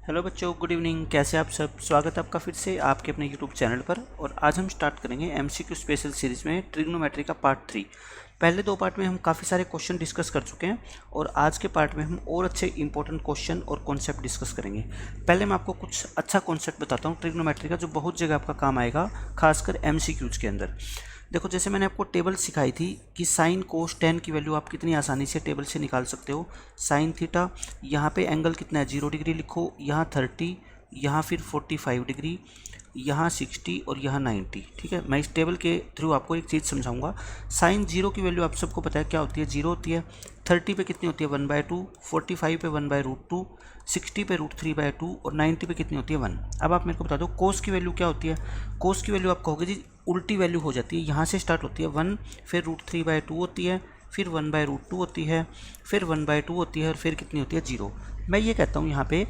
Hello बच्चों, good evening. कैसे आप सब? स्वागत है आपका फिर से आपके अपने यूट्यूब चैनल पर। और आज हम स्टार्ट करेंगे एमसीक्यू स्पेशल सीरीज़ में ट्रिग्नोमेट्री का पार्ट 3। पहले दो पार्ट में हम काफ़ी सारे क्वेश्चन डिस्कस कर चुके हैं और आज के पार्ट में हम और अच्छे इंपॉर्टेंट क्वेश्चन और कॉन्सेप्ट डिस्कस करेंगे। पहले मैं आपको कुछ अच्छा कॉन्सेप्ट बताता हूँ ट्रिग्नोमेट्री का, जो बहुत जगह आपका काम आएगा, खासकर एमसीक्यूज के अंदर। देखो, जैसे मैंने आपको टेबल सिखाई थी कि साइन कोस टेन की वैल्यू आप कितनी आसानी से टेबल से निकाल सकते हो। साइन थीटा, यहाँ पे एंगल कितना है, 0 डिग्री लिखो, यहाँ 30, यहाँ फिर 45 डिग्री, यहाँ 60 और यहाँ 90। ठीक है, मैं इस टेबल के थ्रू आपको एक चीज़ समझाऊंगा। साइन 0 की वैल्यू आप सबको पता है क्या होती है, 0 होती है। 30 पे कितनी होती है, 1/2। 45 पे 1/√2। 60 पे √3/2 और 90 पे कितनी होती है, 1। अब आप मेरे को बता दो कोस की वैल्यू क्या होती है। कोस की वैल्यू आप कहोगे जी उल्टी वैल्यू हो जाती है, यहाँ से स्टार्ट होती है 1, फिर √3/2 होती है, फिर 1/√2 होती है, फिर 1/2 होती है और फिर कितनी होती है, 0। मैं ये कहता हूँ यहाँ पे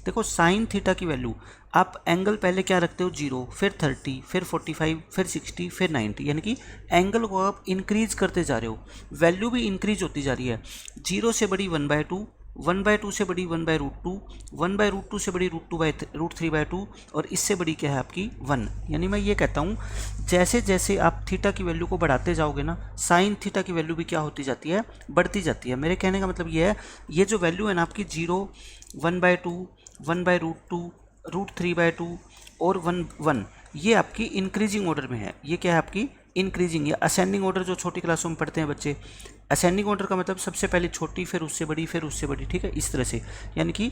देखो, साइन थीटा की वैल्यू आप एंगल पहले क्या रखते हो, 0, फिर 30, फिर 45, फिर 60, फिर 90, यानी कि एंगल को आप इंक्रीज करते जा रहे हो, वैल्यू भी इंक्रीज होती जा रही है। 0 से बड़ी 1/2, 1/2 से बड़ी 1/√2, 1/√2 से बड़ी √3/2 और इससे बड़ी क्या है आपकी 1। यानी मैं ये कहता हूँ जैसे जैसे आप थीटा की वैल्यू को बढ़ाते जाओगे ना, साइन थीटा की वैल्यू भी क्या होती जाती है, बढ़ती जाती है। मेरे कहने का मतलब ये है, ये जो वैल्यू है ना आपकी 0, 1/2, 1/√2, √3/2 और 1, ये आपकी इंक्रीजिंग ऑर्डर में है। ये क्या है आपकी इंक्रीजिंग या असेंडिंग ऑर्डर, जो छोटी क्लासों में पढ़ते हैं बच्चे। असेंडिंग ऑर्डर का मतलब सबसे पहले छोटी, फिर उससे बड़ी, फिर उससे बड़ी। ठीक है, इस तरह से। यानी कि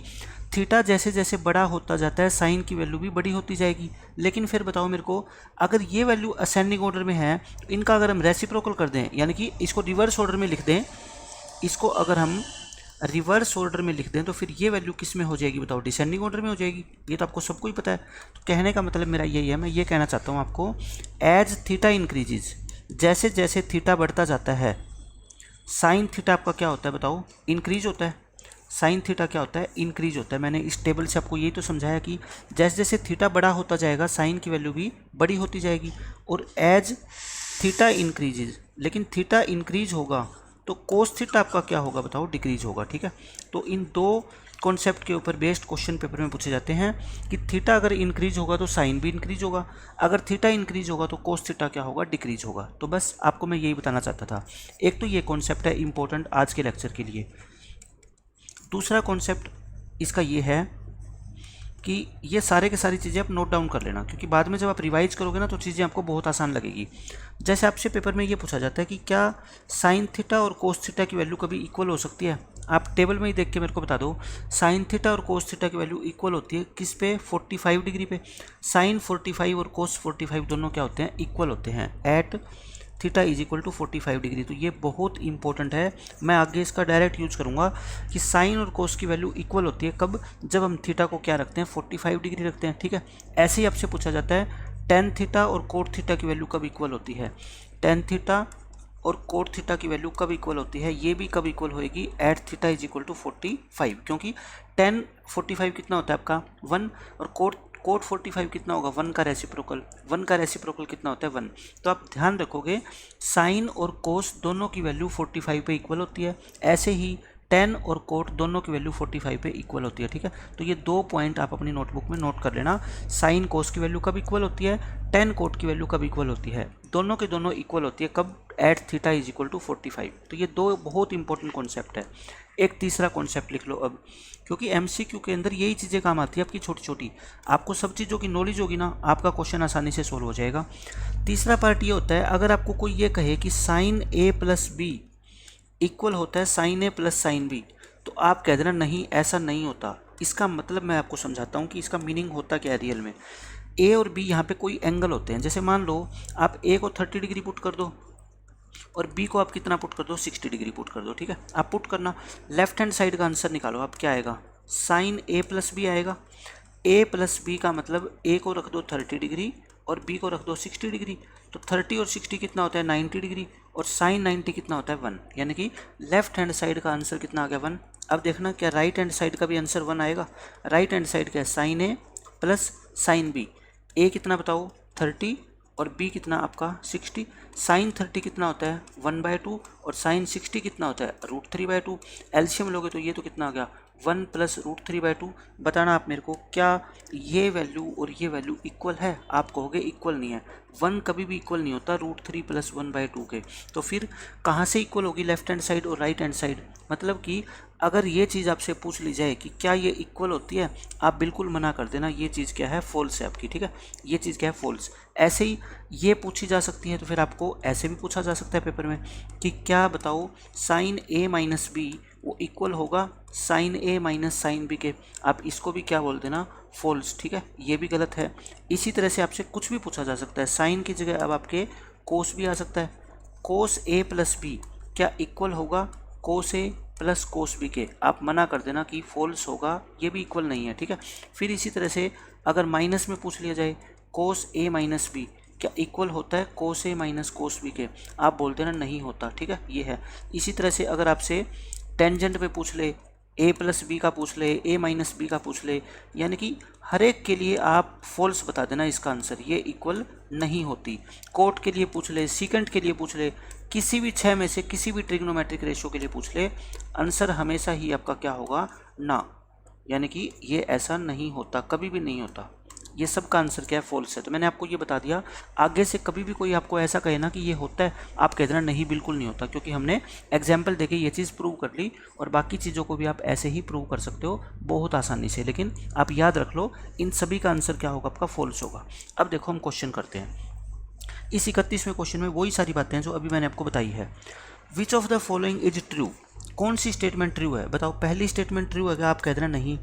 थीटा जैसे जैसे बड़ा होता जाता है, साइन की वैल्यू भी बड़ी होती जाएगी। लेकिन फिर बताओ मेरे को, अगर ये वैल्यू असेंडिंग ऑर्डर में है, इनका अगर हम रेसिप्रोकल कर दें, यानी कि इसको रिवर्स ऑर्डर में लिख दें, इसको अगर हम रिवर्स ऑर्डर में लिख दें, तो फिर ये वैल्यू किस में हो जाएगी बताओ, डिसेंडिंग ऑर्डर में हो जाएगी। ये तो आपको सबको ही पता है। तो कहने का मतलब मेरा यही है, मैं ये कहना चाहता हूँ आपको, एज थीटा इंक्रीजेज, जैसे जैसे थीटा बढ़ता जाता है, साइन थीटा आपका क्या होता है बताओ, इंक्रीज होता है। साइन थीटा क्या होता है, इंक्रीज होता है। मैंने इस टेबल से आपको यही तो समझाया कि जैसे जैसे थीटा बड़ा होता जाएगा, साइन की वैल्यू भी बड़ी होती जाएगी। और एज थीटा इंक्रीजेज, लेकिन थीटा इंक्रीज होगा तो कोस थीटा आपका क्या होगा बताओ, डिक्रीज होगा। ठीक है, तो इन दो कॉन्सेप्ट के ऊपर बेस्ड क्वेश्चन पेपर में पूछे जाते हैं कि थीटा अगर इंक्रीज होगा तो साइन भी इंक्रीज होगा, अगर थीटा इंक्रीज होगा तो कोस थीटा क्या होगा, डिक्रीज होगा। तो बस आपको मैं यही बताना चाहता था। एक तो ये कॉन्सेप्ट है इंपॉर्टेंट आज के लेक्चर के लिए। दूसरा कॉन्सेप्ट इसका ये है कि ये सारे के सारी चीज़ें आप नोट डाउन कर लेना, क्योंकि बाद में जब आप रिवाइज करोगे ना तो चीज़ें आपको बहुत आसान लगेगी। जैसे आपसे पेपर में ये पूछा जाता है कि क्या साइन थीटा और कोस थीटा की वैल्यू कभी इक्वल हो सकती है। आप टेबल में ही देख के मेरे को बता दो, साइन थीटा और कोस थीटा की वैल्यू इक्वल होती है किस पे, 45 डिग्री पे। साइन 45 और कोस 45 दोनों क्या होते हैं, इक्वल होते हैं at theta is equal to 45 degree. तो ये बहुत इंपॉर्टेंट है, मैं आगे इसका डायरेक्ट यूज करूंगा कि साइन और कोस की वैल्यू इक्वल होती है कब, जब हम थीटा को क्या रखते हैं, 45 डिग्री रखते हैं। ठीक है, ऐसे ही आपसे पूछा जाता है टेन थीटा और कोट थीटा की वैल्यू कब इक्वल होती है। टेन थीटा और कोट थीटा की वैल्यू कब इक्वल होती है, ये भी कब इक्वल होएगी, at theta is equal to 45, क्योंकि टेन 45 कितना होता है आपका 1, और कोट 45 कितना होगा, 1 का रेसिप्रोकल। 1 का रेसिप्रोकल कितना होता है, 1। तो आप ध्यान रखोगे साइन और कोस दोनों की वैल्यू 45 पे इक्वल होती है, ऐसे ही टेन और कोट दोनों की वैल्यू 45 पे इक्वल होती है। ठीक है, तो ये दो पॉइंट आप अपनी नोटबुक में नोट कर लेना। साइन कोस की वैल्यू कब इक्वल होती है, टेन कोट की वैल्यू कब इक्वल होती है, दोनों के दोनों इक्वल होती है कब, at theta is equal to 45। तो ये दो बहुत इंपॉर्टेंट कॉन्सेप्ट है। एक तीसरा कॉन्सेप्ट लिख लो अब, क्योंकि एमसीक्यू के अंदर यही चीज़ें काम आती है आपकी छोटी छोटी। आपको सब चीज़ों की नॉलेज होगी ना, आपका क्वेश्चन आसानी से सोल्व हो जाएगा। तीसरा पार्ट ये होता है, अगर आपको कोई ये कहे कि साइन ए प्लस बी इक्वल होता है साइन ए प्लस साइन बी, तो आप कह देना नहीं, ऐसा नहीं होता। इसका मतलब मैं आपको समझाता हूँ कि इसका मीनिंग होता क्या है रियल में। ए और बी यहाँ पे कोई एंगल होते हैं। जैसे मान लो आप ए को 30 डिग्री पुट कर दो और बी को आप कितना पुट कर दो, 60 डिग्री पुट कर दो। ठीक है, आप पुट करना, लेफ्ट हैंड साइड का आंसर निकालो, आप क्या आएगा, साइन ए प्लस बी आएगा। ए प्लस बी का मतलब ए को रख दो 30 डिग्री और बी को रख दो 60 डिग्री। तो 30 और 60 कितना होता है, 90 डिग्री, और साइन 90 कितना होता है, 1। यानी कि लेफ्ट हैंड साइड का आंसर कितना आ गया, 1। अब देखना क्या राइट हैंड साइड का भी आंसर 1 आएगा। राइट हैंड साइड क्या है, साइन ए प्लस साइन बी। ए कितना बताओ, 30 और बी कितना आपका 60। साइन 30 कितना होता है, 1/2, और साइन 60 कितना होता है, √3/2। एलसीएम लोगे तो ये तो कितना आ गया, 1 प्लस रूट 3/2। बताना आप मेरे को, क्या ये वैल्यू और ये वैल्यू इक्वल है? आप कहोगे इक्वल नहीं है। 1 कभी भी इक्वल नहीं होता रूट 3 प्लस 1/2 के। तो फिर कहाँ से इक्वल होगी? लेफ्ट हैंड साइड और राइट हैंड साइड। मतलब कि अगर ये चीज़ आपसे पूछ ली जाए कि क्या ये इक्वल होती है, आप बिल्कुल मना कर देना, ये चीज़ क्या है? फॉल्स है आपकी, ठीक है। ये चीज़ क्या है? फॉल्स। ऐसे ही ये पूछी जा सकती है, तो फिर आपको ऐसे भी पूछा जा सकता है पेपर में कि क्या बताओ साइन ए माइनस बी वो इक्वल होगा sign a minus sine B के। आप इसको भी क्या बोल देना? फॉल्स, ठीक है। ये भी गलत है। इसी तरह से आपसे कुछ भी पूछा जा सकता है। साइन की जगह अब आपके कोस भी आ सकता है। कोस ए प्लस बी क्या इक्वल होगा कोस ए प्लस कोस बी के? आप मना कर देना कि फॉल्स होगा, ये भी इक्वल नहीं है, ठीक है। फिर इसी तरह से अगर माइनस में पूछ लिया जाए कोस ए माइनस बी क्या इक्वल होता है कोस ए माइनस कोस बी के? आप बोल देना नहीं होता, ठीक है। ये है। इसी तरह से अगर आपसे टेंजेंट पे पूछ ले, ए प्लस बी का पूछ ले, ए माइनस बी का पूछ ले, यानी कि हर एक के लिए आप फॉल्स बता देना इसका आंसर, ये इक्वल नहीं होती। कोट के लिए पूछ ले, सीकेंट के लिए पूछ ले, किसी भी 6 में से किसी भी ट्रिग्नोमेट्रिक रेशियो के लिए पूछ ले, आंसर हमेशा ही आपका क्या होगा? ना। यानी कि ये ऐसा नहीं होता, कभी भी नहीं होता। ये सब का आंसर क्या है? फॉल्स है। तो मैंने आपको ये बता दिया। आगे से कभी भी कोई आपको ऐसा कहे ना कि ये होता है, आप कह देना नहीं बिल्कुल नहीं होता, क्योंकि हमने एग्जाम्पल देके ये चीज़ प्रूव कर ली, और बाकी चीज़ों को भी आप ऐसे ही प्रूव कर सकते हो बहुत आसानी से। लेकिन आप याद रख लो, इन सभी का आंसर क्या होगा? आपका फॉल्स होगा। अब देखो हम क्वेश्चन करते हैं। इस 31वें क्वेश्चन में वही सारी बातें हैं जो अभी मैंने आपको बताई है। Which of the following is true? कौन सी स्टेटमेंट ट्रू है? बताओ। पहली स्टेटमेंट ट्रू है क्या? आप कह देना नहीं।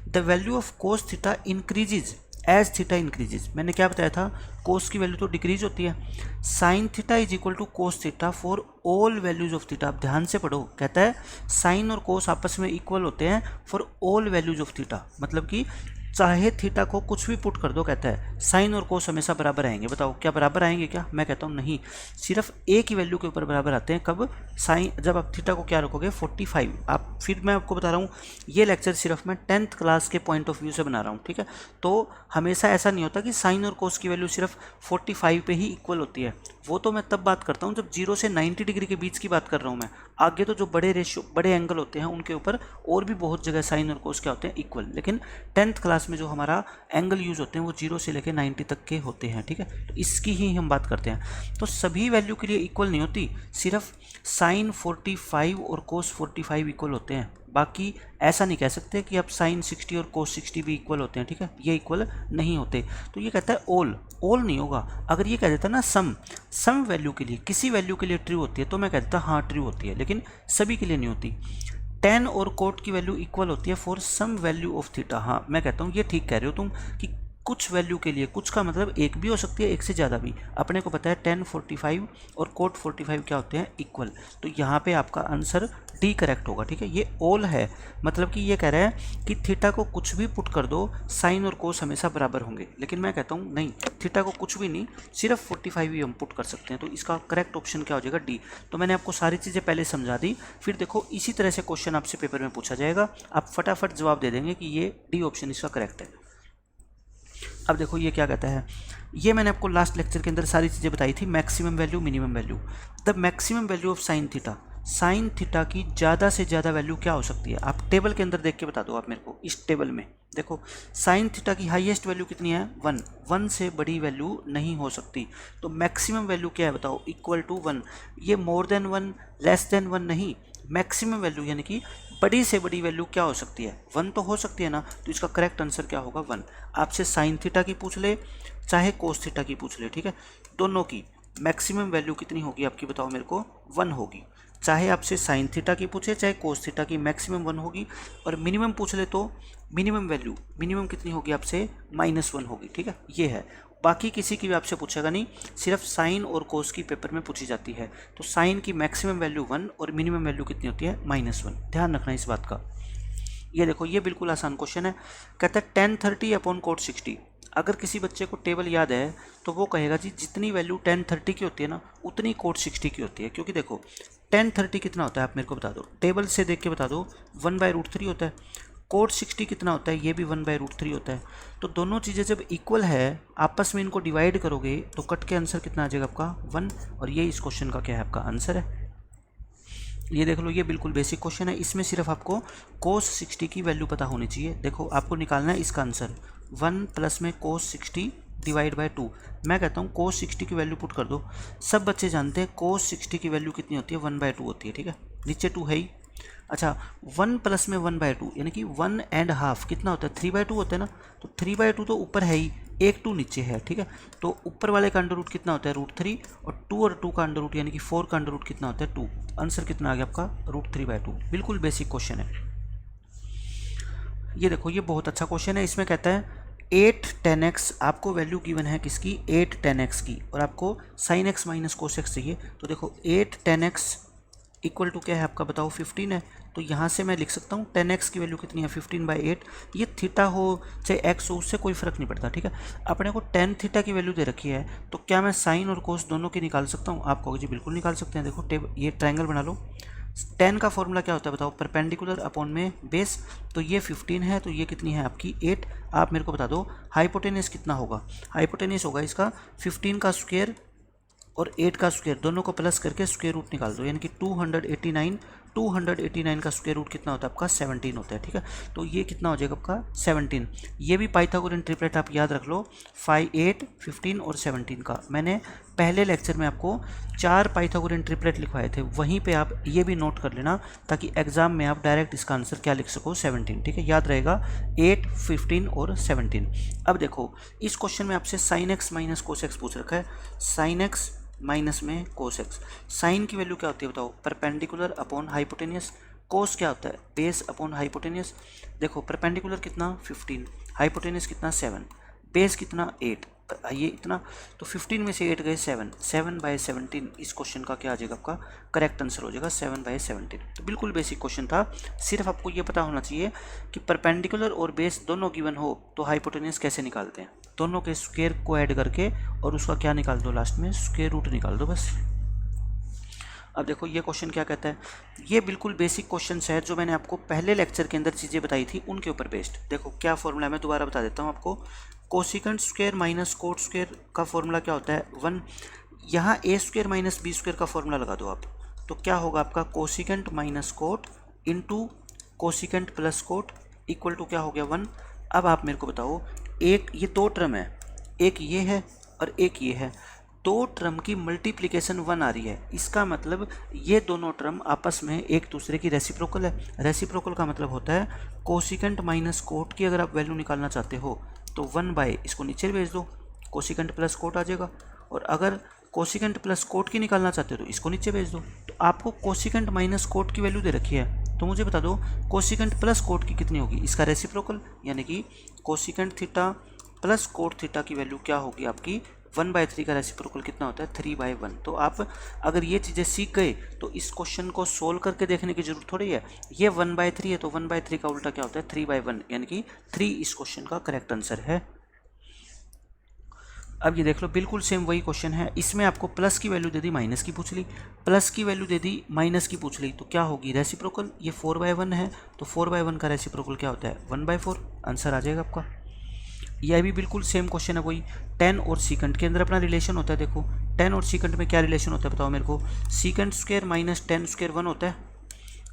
The value of cos theta increases as theta increases. मैंने क्या बताया था? कोस की वैल्यू तो डिक्रीज होती है। Sine theta is equal to cos theta for all values of theta. आप ध्यान से पढ़ो, कहता है साइन और कोस आपस में इक्वल होते हैं for all values of theta. मतलब कि चाहे थीटा को कुछ भी पुट कर दो, कहता है साइन और कोस हमेशा बराबर आएंगे। बताओ क्या बराबर आएंगे क्या? मैं कहता हूँ नहीं, सिर्फ ए की वैल्यू के ऊपर बराबर आते हैं। कब? साइन, जब आप थीटा को क्या रखोगे? 45। आप फिर मैं आपको बता रहा हूँ, ये लेक्चर सिर्फ मैं 10th क्लास के पॉइंट ऑफ व्यू से बना रहा हूँ, ठीक है। तो हमेशा ऐसा नहीं होता कि साइन और कोस की वैल्यू सिर्फ 45 पे ही इक्वल होती है। वो तो मैं तब बात करता हूँ जब 0 से 90 डिग्री के बीच की बात कर रहा हूँ मैं। आगे तो जो बड़े रेशियो, बड़े एंगल होते हैं, उनके ऊपर और भी बहुत जगह साइन और कोस क्या होते हैं? इक्वल। लेकिन 10th क्लास में जो हमारा एंगल यूज़ होते हैं वो 0 से लेकर 90 तक के होते हैं, ठीक है। तो इसकी ही हम बात करते हैं। तो सभी वैल्यू के लिए इक्वल नहीं होती, सिर्फ साइन 45 और कोस 45 इक्वल होते हैं। बाकी ऐसा नहीं कह सकते कि अब साइन 60 और कोस 60 भी इक्वल होते हैं, ठीक है। ये इक्वल नहीं होते। तो ये कहता है ऑल, ऑल नहीं होगा। अगर ये कह देता ना सम वैल्यू के लिए, किसी वैल्यू के लिए ट्रू होती है, तो मैं कह देता हाँ ट्रू होती है, लेकिन सभी के लिए नहीं होती। टेन और कोट की वैल्यू इक्वल होती है for some value of theta. हाँ मैं कहता हूँ ये ठीक कह रहे हो तुम कि कुछ वैल्यू के लिए, कुछ का मतलब एक भी हो सकती है, एक से ज़्यादा भी। अपने को पता है 10 45 और कोट 45 क्या होते हैं? इक्वल। तो यहाँ पे आपका आंसर डी करेक्ट होगा, ठीक है। ये ऑल है, मतलब कि ये कह रहा है कि थीटा को कुछ भी पुट कर दो, साइन और कोस हमेशा बराबर होंगे। लेकिन मैं कहता हूँ नहीं, थीटा को कुछ भी नहीं, सिर्फ 45 ही हम पुट कर सकते हैं। तो इसका करेक्ट ऑप्शन क्या हो जाएगा? डी। तो मैंने आपको सारी चीज़ें पहले समझा दी। फिर देखो इसी तरह से क्वेश्चन आपसे पेपर में पूछा जाएगा, आप फटाफट जवाब दे देंगे कि ये डी ऑप्शन इसका करेक्ट है। अब देखो ये क्या कहता है, ये मैंने आपको लास्ट लेक्चर के अंदर सारी चीज़ें बताई थी। Maximum value, minimum value. The maximum value of sine theta, sine theta की ज़्यादा से ज़्यादा वैल्यू क्या हो सकती है? आप टेबल के अंदर देख के बता दो आप मेरे को। इस टेबल में देखो साइन थीटा की हाईएस्ट वैल्यू कितनी है? 1। 1 से बड़ी वैल्यू नहीं हो सकती। तो मैक्सिमम वैल्यू क्या है बताओ? Equal to 1। ये मोर देन 1, लेस देन 1 नहीं, मैक्सिमम वैल्यू यानी कि बड़ी से बड़ी वैल्यू क्या हो सकती है? 1 तो हो सकती है ना। तो इसका करेक्ट आंसर क्या होगा? 1। आपसे साइन थीटा की पूछ ले चाहे कोस थीटा की पूछ ले, ठीक है, दोनों की मैक्सिमम वैल्यू कितनी होगी आपकी? बताओ मेरे को। 1 होगी। चाहे आपसे साइन थीटा की पूछे चाहे कोस थीटा की, मैक्सिमम 1 होगी। और मिनिमम पूछ ले तो मिनिमम वैल्यू, मिनिमम कितनी होगी आपसे? -1 होगी, ठीक है। ये है, बाकी किसी की भी आपसे पूछेगा नहीं, सिर्फ साइन और कोस की पेपर में पूछी जाती है। तो साइन की मैक्सिमम वैल्यू 1 और मिनिमम वैल्यू कितनी होती है? -1। ध्यान रखना इस बात का। ये देखो ये बिल्कुल आसान क्वेश्चन है। कहता है tan 30 अपॉन कोट 60। अगर किसी बच्चे को टेबल याद है तो वो कहेगा जी जितनी वैल्यू tan 30 की होती है ना, उतनी कोट 60 की होती है। क्योंकि देखो tan 30 कितना होता है आप मेरे को बता दो, टेबल से देख के बता दो। 1/√3 होता है। कोट 60 कितना होता है? ये भी 1/√3 होता है। तो दोनों चीज़ें जब इक्वल है, आपस में इनको डिवाइड करोगे तो कट के आंसर कितना आ जाएगा आपका? 1। और ये इस क्वेश्चन का क्या है? आपका आंसर है। ये देख लो, ये बिल्कुल बेसिक क्वेश्चन है। इसमें सिर्फ आपको cos 60 की वैल्यू पता होनी चाहिए। देखो आपको निकालना है इसका आंसर 1 प्लस में cos 60 डिवाइड बाय 2। मैं कहता हूँ cos 60 की वैल्यू पुट कर दो। सब बच्चे जानते हैं cos 60 की वैल्यू कितनी होती है, 1/2 होती है। ठीक है, नीचे 2 है ही। अच्छा, 1 प्लस में 1/2 यानी कि 1.5 कितना होता है, 3/2 होता है ना। तो 3/2 तो ऊपर है ही, एक 2 नीचे है। ठीक है, तो ऊपर वाले का अंडर रूट कितना होता है, √3, और 2 और 2 का अंडर रूट यानी कि 4 का अंडर रूट कितना होता है, 2। आंसर कितना आ गया आपका, √3/2। बिल्कुल बेसिक क्वेश्चन है। ये देखो, ये बहुत अच्छा क्वेश्चन है। इसमें कहता है 8 tan x, आपको वैल्यू गिवन है किसकी, 8 tan x की, और आपको sin x minus cos x चाहिए। तो देखो 8 tan x इक्वल टू क्या है आपका, बताओ 15 है। तो यहाँ से मैं लिख सकता हूँ tan x की वैल्यू कितनी है, 15/8। ये थीटा हो चाहे x हो, उससे कोई फर्क नहीं पड़ता। ठीक है, अपने को tan थीटा की वैल्यू दे रखी है, तो क्या मैं साइन और कोस दोनों की निकाल सकता हूँ? आप कहोगे जी बिल्कुल निकाल सकते हैं। देखो ये ट्रायंगल बना लो। tan का फॉर्मूला क्या होता है बताओ, परपेंडिकुलर अपॉन में बेस। तो ये 15 है, तो ये कितनी है आपकी 8। आप मेरे को बता दो हाइपोटेनस कितना होगा। हाइपोटेनस होगा इसका 15 का स्क्वायर और 8 का स्क्वायर, दोनों को प्लस करके स्क्वायर रूट निकाल दो, यानी कि 289 का स्क्वायर रूट कितना होता है आपका, 17 होता है। ठीक है, तो ये कितना हो जाएगा आपका 17। ये भी पाइथागोरन ट्रिपलेट आप याद रख लो, 5, 8, 15 और 17 का। मैंने पहले लेक्चर में आपको 4 पाइथागोरन ट्रिपलेट लिखवाए थे, वहीं पे आप ये भी नोट कर लेना, ताकि एग्जाम में आप डायरेक्ट इसका आंसर क्या लिख सको, 17। ठीक है, याद रहेगा 8, 15 और 17। अब देखो इस क्वेश्चन में आपसे sin x minus cos x पूछ रखा है। sin x माइनस में cos x, साइन की वैल्यू क्या होती है बताओ, परपेंडिकुलर अपॉन हाइपोटेनियस। कोस क्या होता है, बेस अपॉन हाइपोटेनियस। देखो परपेंडिकुलर कितना 15, हाइपोटेनियस कितना 7, बेस कितना 8, ये इतना। तो 15 में से 8 गए 7, 7/17 इस क्वेश्चन का क्या आ जाएगा आपका करेक्ट आंसर हो जाएगा 7/17। तो बिल्कुल बेसिक क्वेश्चन था। सिर्फ आपको ये पता होना चाहिए कि परपेंडिकुलर और बेस दोनों गिवन हो तो हाइपोटेनियस कैसे निकालते हैं। दोनों के स्क्वायर को ऐड करके और उसका क्या निकाल दो, लास्ट में स्क्वायर रूट निकाल दो बस। अब देखो ये क्वेश्चन क्या कहता है। ये बिल्कुल बेसिक क्वेश्चन है जो मैंने आपको पहले लेक्चर के अंदर चीज़ें बताई थी उनके ऊपर बेस्ड। देखो क्या फॉर्मूला है, मैं दोबारा बता देता हूँ आपको। Cosecant square minus cot square का फॉर्मूला क्या होता है 1। यहाँ a square minus b square का फॉर्मूला लगा दो आप, तो क्या होगा आपका cosecant minus cot into cosecant plus cot equal to क्या हो गया 1। अब आप मेरे को बताओ, एक ये दो टर्म है, एक ये है और एक ये है, दो टर्म की मल्टीप्लिकेशन 1 आ रही है। इसका मतलब ये दोनों टर्म आपस में एक दूसरे की रेसिप्रोकल है। रेसिप्रोकल का मतलब होता है कोसिकेंट माइनस कोट की अगर आप वैल्यू निकालना चाहते हो तो 1/, इसको नीचे भेज दो, कोसिकेंट प्लस कोट आ जाएगा। और अगर कोसिकेंट प्लस कोट की निकालना चाहते हो तो इसको नीचे भेज दो। तो आपको कोसिकेंट माइनस कोट की वैल्यू दे रखी है, तो मुझे बता दो कोसिकेंट प्लस कोट की कितनी होगी, इसका रेसिप्रोकल, यानी कि cosecant theta plus coat theta की वैल्यू क्या होगी आपकी 1/3 का रेसिप्रोकल कितना होता है 3/1। तो आप अगर ये चीज़ें सीख गए तो इस क्वेश्चन को सोल्व करके देखने की जरूरत थोड़ी है। ये 1/3 है तो 1/3 का उल्टा क्या होता है 3/1, यानी कि 3 इस क्वेश्चन का करेक्ट आंसर है। अब ये देख लो बिल्कुल सेम वही क्वेश्चन है। इसमें आपको प्लस की वैल्यू दे दी, माइनस की पूछ ली, प्लस की वैल्यू दे दी, माइनस की पूछ ली, तो क्या होगी रेसिप्रोकल। ये 4/1 है तो 4/1 का रेसिप्रोकल क्या होता है 1/4, आंसर आ जाएगा आपका। यह भी बिल्कुल सेम क्वेश्चन है वही। टेन और सीकेंट के अंदर अपना रिलेशन होता है। देखो टेन और सीकेंट में क्या रिलेशन होता है बताओ मेरे को, secant square minus ten square 1 होता है।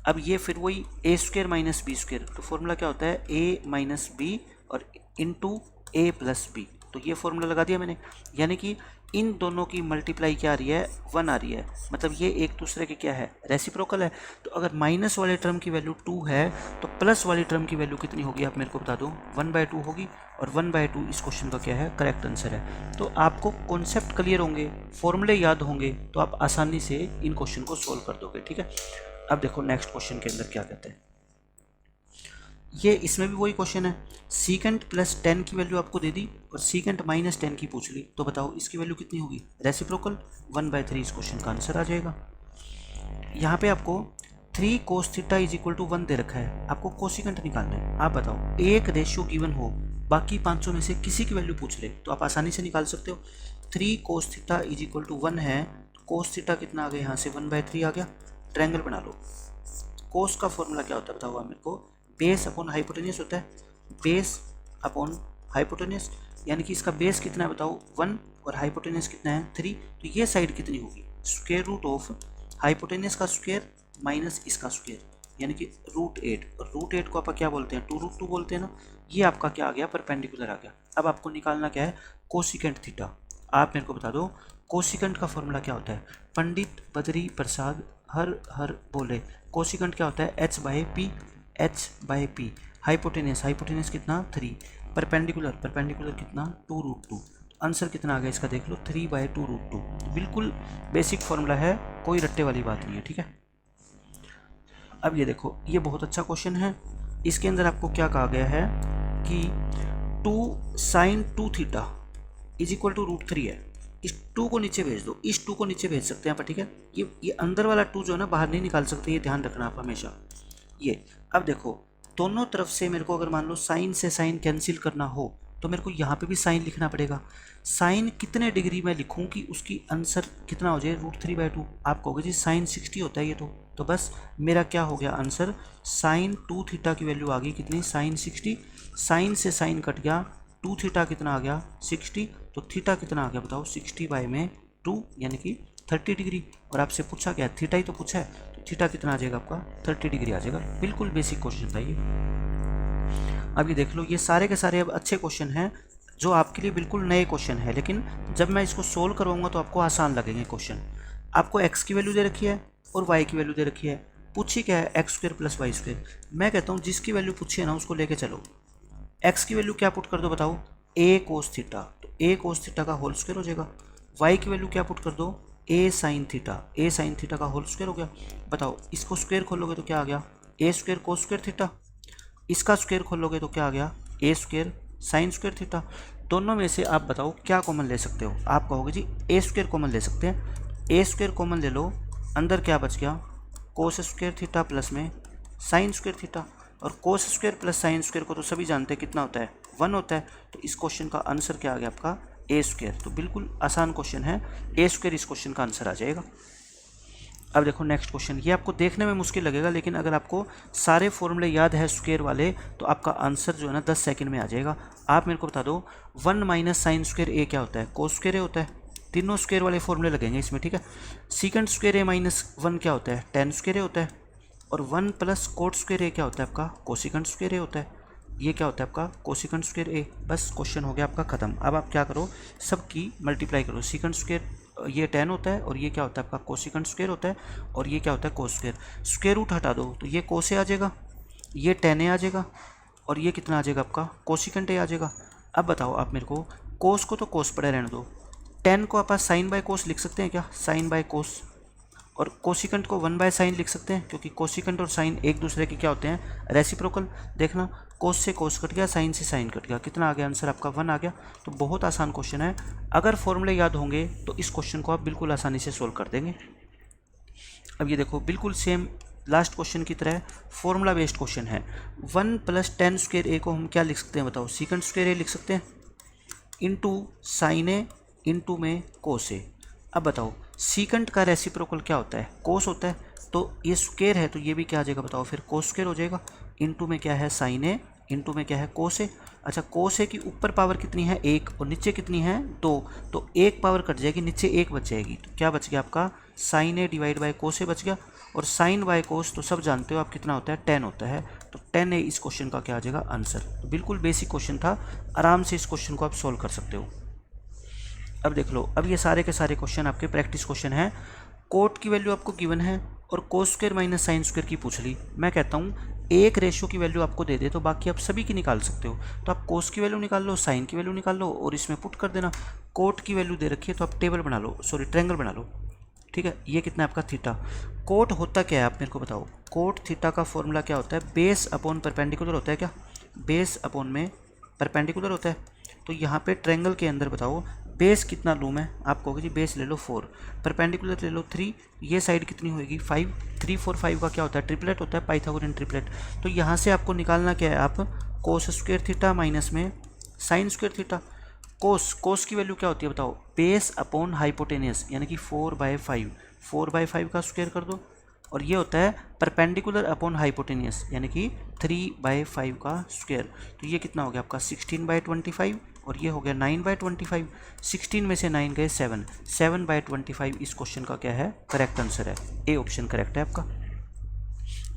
अब ये फिर वही ए स्क्वायर माइनस बी स्क्वायर, तो फॉर्मूला क्या होता है ए माइनस बी और इंटू ए प्लस बी। तो ये फॉर्मूला लगा दिया मैंने, यानी कि इन दोनों की मल्टीप्लाई क्या आ रही है 1 आ रही है, मतलब ये एक दूसरे के क्या है रेसिप्रोकल है। तो अगर माइनस वाले टर्म की वैल्यू 2 है तो प्लस वाली टर्म की वैल्यू कितनी होगी आप मेरे को बता दो, 1/2 होगी। और 1/2 इस क्वेश्चन का क्या है करेक्ट आंसर है। तो आपको कॉन्सेप्ट क्लियर होंगे, फॉर्मूले याद होंगे, तो आप आसानी से इन क्वेश्चन को सोल्व कर दोगे। ठीक है, अब देखो नेक्स्ट क्वेश्चन के अंदर क्या कहते हैं। ये इसमें भी वही क्वेश्चन है, सीकेंट प्लस 10 की वैल्यू आपको दे दी और सीकेंट माइनस 10 की पूछ ली, तो बताओ इसकी वैल्यू कितनी होगी रेसिप्रोकल, 1/3 इस क्वेश्चन का आंसर आ जाएगा। यहाँ पे आपको 3 cos theta is equal to 1 दे रखा है, आपको कोसिकेंट निकालना है। आप बताओ एक रेशियो गिवन हो, बाकी 500 में से किसी की वैल्यू पूछ ले तो आप आसानी से निकाल सकते हो। 3 cos theta is equal to 1 है, तो cos थीटा कितना आ गया यहाँ से 1/3 आ गया। ट्रायंगल बना लो। cos का फॉर्मूला क्या होता है बताओ मेरे को, बेस अपॉन हाइपोटेनियस होता है, बेस अपॉन हाइपोटेनियस, यानी कि इसका बेस कितना है बताओ 1 और हाइपोटेनियस कितना है 3। तो ये साइड कितनी होगी स्क्वायर रूट ऑफ हाइपोटेनियस का स्क्वायर माइनस इसका स्क्वायर यानी कि √8 को आप क्या बोलते हैं 2√2 बोलते हैं ना। ये आपका क्या आ गया परपेंडिकुलर आ गया। अब आपको निकालना क्या है कोसिकेंट थीटा। आप मेरे को बता दो कोसिकेंट का फॉर्मूला क्या होता है। पंडित बद्री प्रसाद हर हर बोले कोसिकेंट क्या होता है h/p। हाइपोटेनस कितना 3, परपेंडिकुलर कितना 2√2। आंसर कितना आ गया इसका देख लो 3/2√2। बिल्कुल बेसिक फॉर्मूला है, कोई रट्टे वाली बात नहीं है, ठीक है। अब ये देखो ये बहुत अच्छा क्वेश्चन है। इसके अंदर आपको क्या कहा गया है कि 2 sin 2 theta is equal to √3 है। इस 2 को नीचे भेज दो, इस 2 को नीचे भेज सकते हैं आप, ठीक है। ये अंदर वाला 2 जो है ना बाहर नहीं निकाल सकते, ये ध्यान रखना आप हमेशा। ये अब देखो दोनों तरफ से मेरे को अगर मान लो साइन से साइन कैंसिल करना हो तो मेरे को यहाँ पे भी साइन लिखना पड़ेगा। साइन कितने डिग्री में लिखूँ कि उसकी आंसर कितना हो जाए √3/2। आप कहोगे जी साइन 60 होता है ये तो बस मेरा क्या हो गया आंसर साइन 2 थीटा की वैल्यू आ गई कितनी साइन 60। साइन से साइन कट गया 2 थीटा कितना आ गया 60, तो थीटा कितना आ गया बताओ 60/2 यानी कि 30 डिग्री। और आपसे पूछा क्या थीटा ही तो पूछा है, तो थीटा कितना आ जाएगा आपका 30 डिग्री आ जाएगा। बिल्कुल बेसिक क्वेश्चन था ये। अब ये देख लो ये सारे के सारे अब अच्छे क्वेश्चन हैं जो आपके लिए बिल्कुल नए क्वेश्चन है, लेकिन जब मैं इसको सोल्व करवाऊंगा तो आपको आसान लगेंगे क्वेश्चन। आपको x की वैल्यू दे रखी है और y की वैल्यू दे रखी है, पूछी क्या है x² + y²। मैं कहता हूँ जिसकी वैल्यू पूछी है ना उसको लेके चलो। x की वैल्यू क्या पुट कर दो बताओ a cos थीटा, तो a cos थीटा का होल स्क्वायर हो जाएगा। y की वैल्यू क्या पुट कर दो a sin थीटा का होल स्क्वायर हो गया। बताओ इसको स्क्वायर खोलोगे तो क्या आ गया a² cos² थीटा। इसका स्क्वायर खोलोगे तो क्या आ गया a² sin² थीटा। दोनों में से आप बताओ क्या कॉमन ले सकते हो। आप कहोगे जी a² कॉमन ले सकते हैं, a² कॉमन ले लो, अंदर क्या बच गया cos² थीटा प्लस में sin² थीटा। और cos² + sin² को तो सभी जानते हैं कितना होता है 1 होता है। तो इस क्वेश्चन का आंसर क्या आ गया आपका a²। तो बिल्कुल आसान क्वेश्चन है, a² इस क्वेश्चन का आंसर आ जाएगा। अब देखो नेक्स्ट क्वेश्चन, ये आपको देखने में मुश्किल लगेगा लेकिन अगर आपको सारे फॉर्मूले याद है स्क्वायर वाले तो आपका आंसर जो है ना 10 सेकंड में आ जाएगा। आप मेरे को बता दो 1 - sin² a क्या होता है cos² a होता है। तीनों स्क्वायर वाले फॉर्मूले लगेंगे इसमें, ठीक है। secant² a - 1 क्या होता है tan² a होता है। और 1 + cot² a क्या होता है आपका cosecant² a होता है। ये क्या होता है आपका cosecant² a। बस क्वेश्चन हो गया आपका खत्म। अब आप क्या करो सबकी मल्टीप्लाई करो। secant² ये tan होता है और ये क्या होता है आपका cosecant² होता है और ये क्या होता है cos²। स्क्वायर रूट हटा दो तो ये cos a आ जाएगा, ये tan a आ जाएगा और ये कितना आ जाएगा आपका cosecant a आ जाएगा। अब बताओ आप मेरे को cos को तो cos पड़े रहने दो, tan को आप sin/cos लिख सकते हैं क्या sin/cos। और कोसिकेंट को 1/sin लिख सकते हैं क्योंकि कोसिकेंट और साइन एक दूसरे के क्या होते हैं रेसिप्रोकल। देखना कोस से कोस कट गया, साइन से साइन कट गया, कितना आ गया आंसर आपका 1 आ गया। तो बहुत आसान क्वेश्चन है, अगर फॉर्मूले याद होंगे तो इस क्वेश्चन को आप बिल्कुल आसानी से सोल्व कर देंगे। अब ये देखो बिल्कुल सेम लास्ट क्वेश्चन की तरह फॉर्मूला बेस्ड क्वेश्चन है। 1 + tan² a को हम क्या लिख सकते हैं बताओ secant² a लिख सकते हैं इंटू sin a इंटू में cos a। अब बताओ सीकेंट का रेसिप्रोकल क्या होता है कोस होता है, तो ये स्क्वायर है तो ये भी क्या आ जाएगा बताओ फिर cos² हो जाएगा। इंटू में क्या है sin a इंटू में क्या है cos a। अच्छा cos a की ऊपर पावर कितनी है 1 और नीचे कितनी है 2, तो 1 पावर कट जाएगी नीचे 1 बच जाएगी, तो क्या बच गया आपका sin a / cos a बच गया। और sin/cos तो सब जानते हो आप कितना होता है 10 होता है, तो 10 a इस क्वेश्चन का क्या आ जाएगा आंसर। तो बिल्कुल बेसिक क्वेश्चन था, आराम से इस क्वेश्चन को आप सोल्व कर सकते हो। अब देख लो अब ये सारे के सारे क्वेश्चन आपके प्रैक्टिस क्वेश्चन हैं। कोट की वैल्यू आपको गिवन है और cos² - sin² की पूछ ली। मैं कहता हूँ एक रेशियो की वैल्यू आपको दे दे तो बाकी आप सभी की निकाल सकते हो। तो आप कोस की वैल्यू निकाल लो, साइन की वैल्यू निकाल लो और इसमें पुट कर देना। कोट की वैल्यू दे रखी है तो आप टेबल बना लो, सॉरी ट्रायंगल बना लो, ठीक है। ये कितना है आपका थीटा। कोट होता क्या है आप मेरे को बताओ, कोट थीटा का फॉर्मूला क्या होता है बेस अपॉन परपेंडिकुलर होता है क्या, बेस अपॉन में परपेंडिकुलर होता है। तो यहाँ पे ट्रायंगल के अंदर बताओ बेस कितना लूम है, आप कहोगे जी बेस ले लो 4, परपेंडिकुलर ले लो 3, ये साइड कितनी होगी 5, 3 4 5 का क्या होता है ट्रिपलेट होता है, पाइथागोरियन ट्रिपलेट। तो यहाँ से आपको निकालना क्या है आप cos² थीटा माइनस में sin² थीटा। कोस की वैल्यू क्या होती है बताओ बेस अपॉन हाइपोटेनियस यानी कि 4/5, 4/5 का स्क्वायर कर दो। और ये होता है परपेंडिकुलर अपॉन हाइपोटेनियस यानी कि 3/5 का स्क्वायर। तो ये कितना हो गया आपका 16/25 और ये हो गया 9/25। 16 में से 9 गए 7, 7/25 इस क्वेश्चन का क्या है करेक्ट आंसर है, ए ऑप्शन करेक्ट है आपका।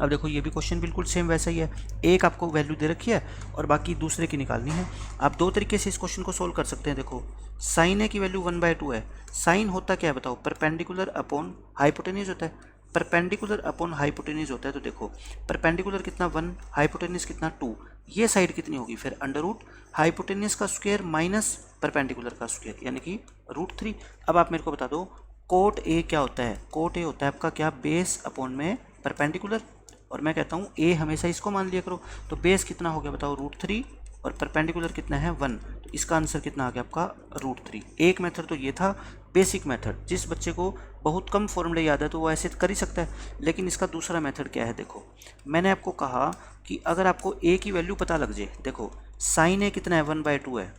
अब देखो ये भी क्वेश्चन बिल्कुल सेम वैसा ही है, एक आपको वैल्यू दे रखी है और बाकी दूसरे की निकालनी है। आप दो तरीके से इस क्वेश्चन को सोल्व कर सकते हैं। देखो साइन ए की वैल्यू 1/2 है, साइन होता क्या है बताओ, परपेंडिकुलर अपॉन हाइपोटेन्यूज होता है, परपेंडिकुलर अपॉन हाइपोटेन्यूज होता है। तो देखो परपेंडिकुलर कितना 1, हाइपोटेन्यूज कितना 2, ये साइड कितनी होगी फिर अंडर रूट हाइपोटेन्यूज का स्क्वायर माइनस परपेंडिकुलर का स्क्वायर यानी कि √3। अब आप मेरे को बता दो कोट ए क्या होता है, कोट ए होता है आपका क्या, बेस अपॉन में परपेंडिकुलर, और मैं कहता हूँ ए हमेशा इसको मान लिया करो। तो बेस कितना हो गया बताओ √3 और परपेंडिकुलर कितना है 1, तो इसका आंसर कितना आ गया आपका √3। एक मेथड तो ये था बेसिक मेथड, जिस बच्चे को बहुत कम फॉर्मूले याद है तो वो ऐसे कर ही सकता है। लेकिन इसका दूसरा मेथड क्या है, देखो मैंने आपको कहा कि अगर आपको ए की वैल्यू पता लग जाए, देखो साइन ए कितना है 1/2 है,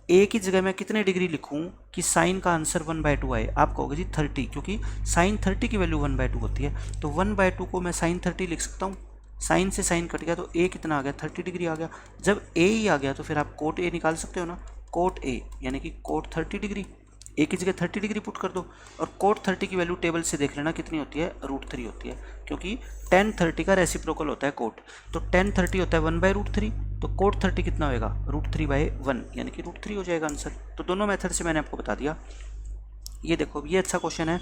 ए की जगह मैं कितने डिग्री लिखूं कि साइन का आंसर 1/2 आए, आप कहोगे जी 30, क्योंकि साइन 30 की वैल्यू 1/2 होती है। तो 1/2 को मैं साइन 30 लिख सकता हूँ, साइन से साइन कट गया तो ए कितना आ गया 30 डिग्री आ गया। जब ए ही आ गया तो फिर आप कोट ए निकाल सकते हो ना, कोट ए यानी कि कोट 30 डिग्री, ए की जगह 30 डिग्री पुट कर दो और कोट 30 की वैल्यू टेबल से देख लेना कितनी होती है, √3 होती है, क्योंकि tan 30 का रेसिप्रोकल होता है कोट, तो tan 30 होता है 1/√3, तो कोट 30 कितना होएगा √3/1 यानी कि √3 हो जाएगा आंसर। तो दोनों मेथड से मैंने आपको बता दिया। ये देखो ये अच्छा क्वेश्चन है,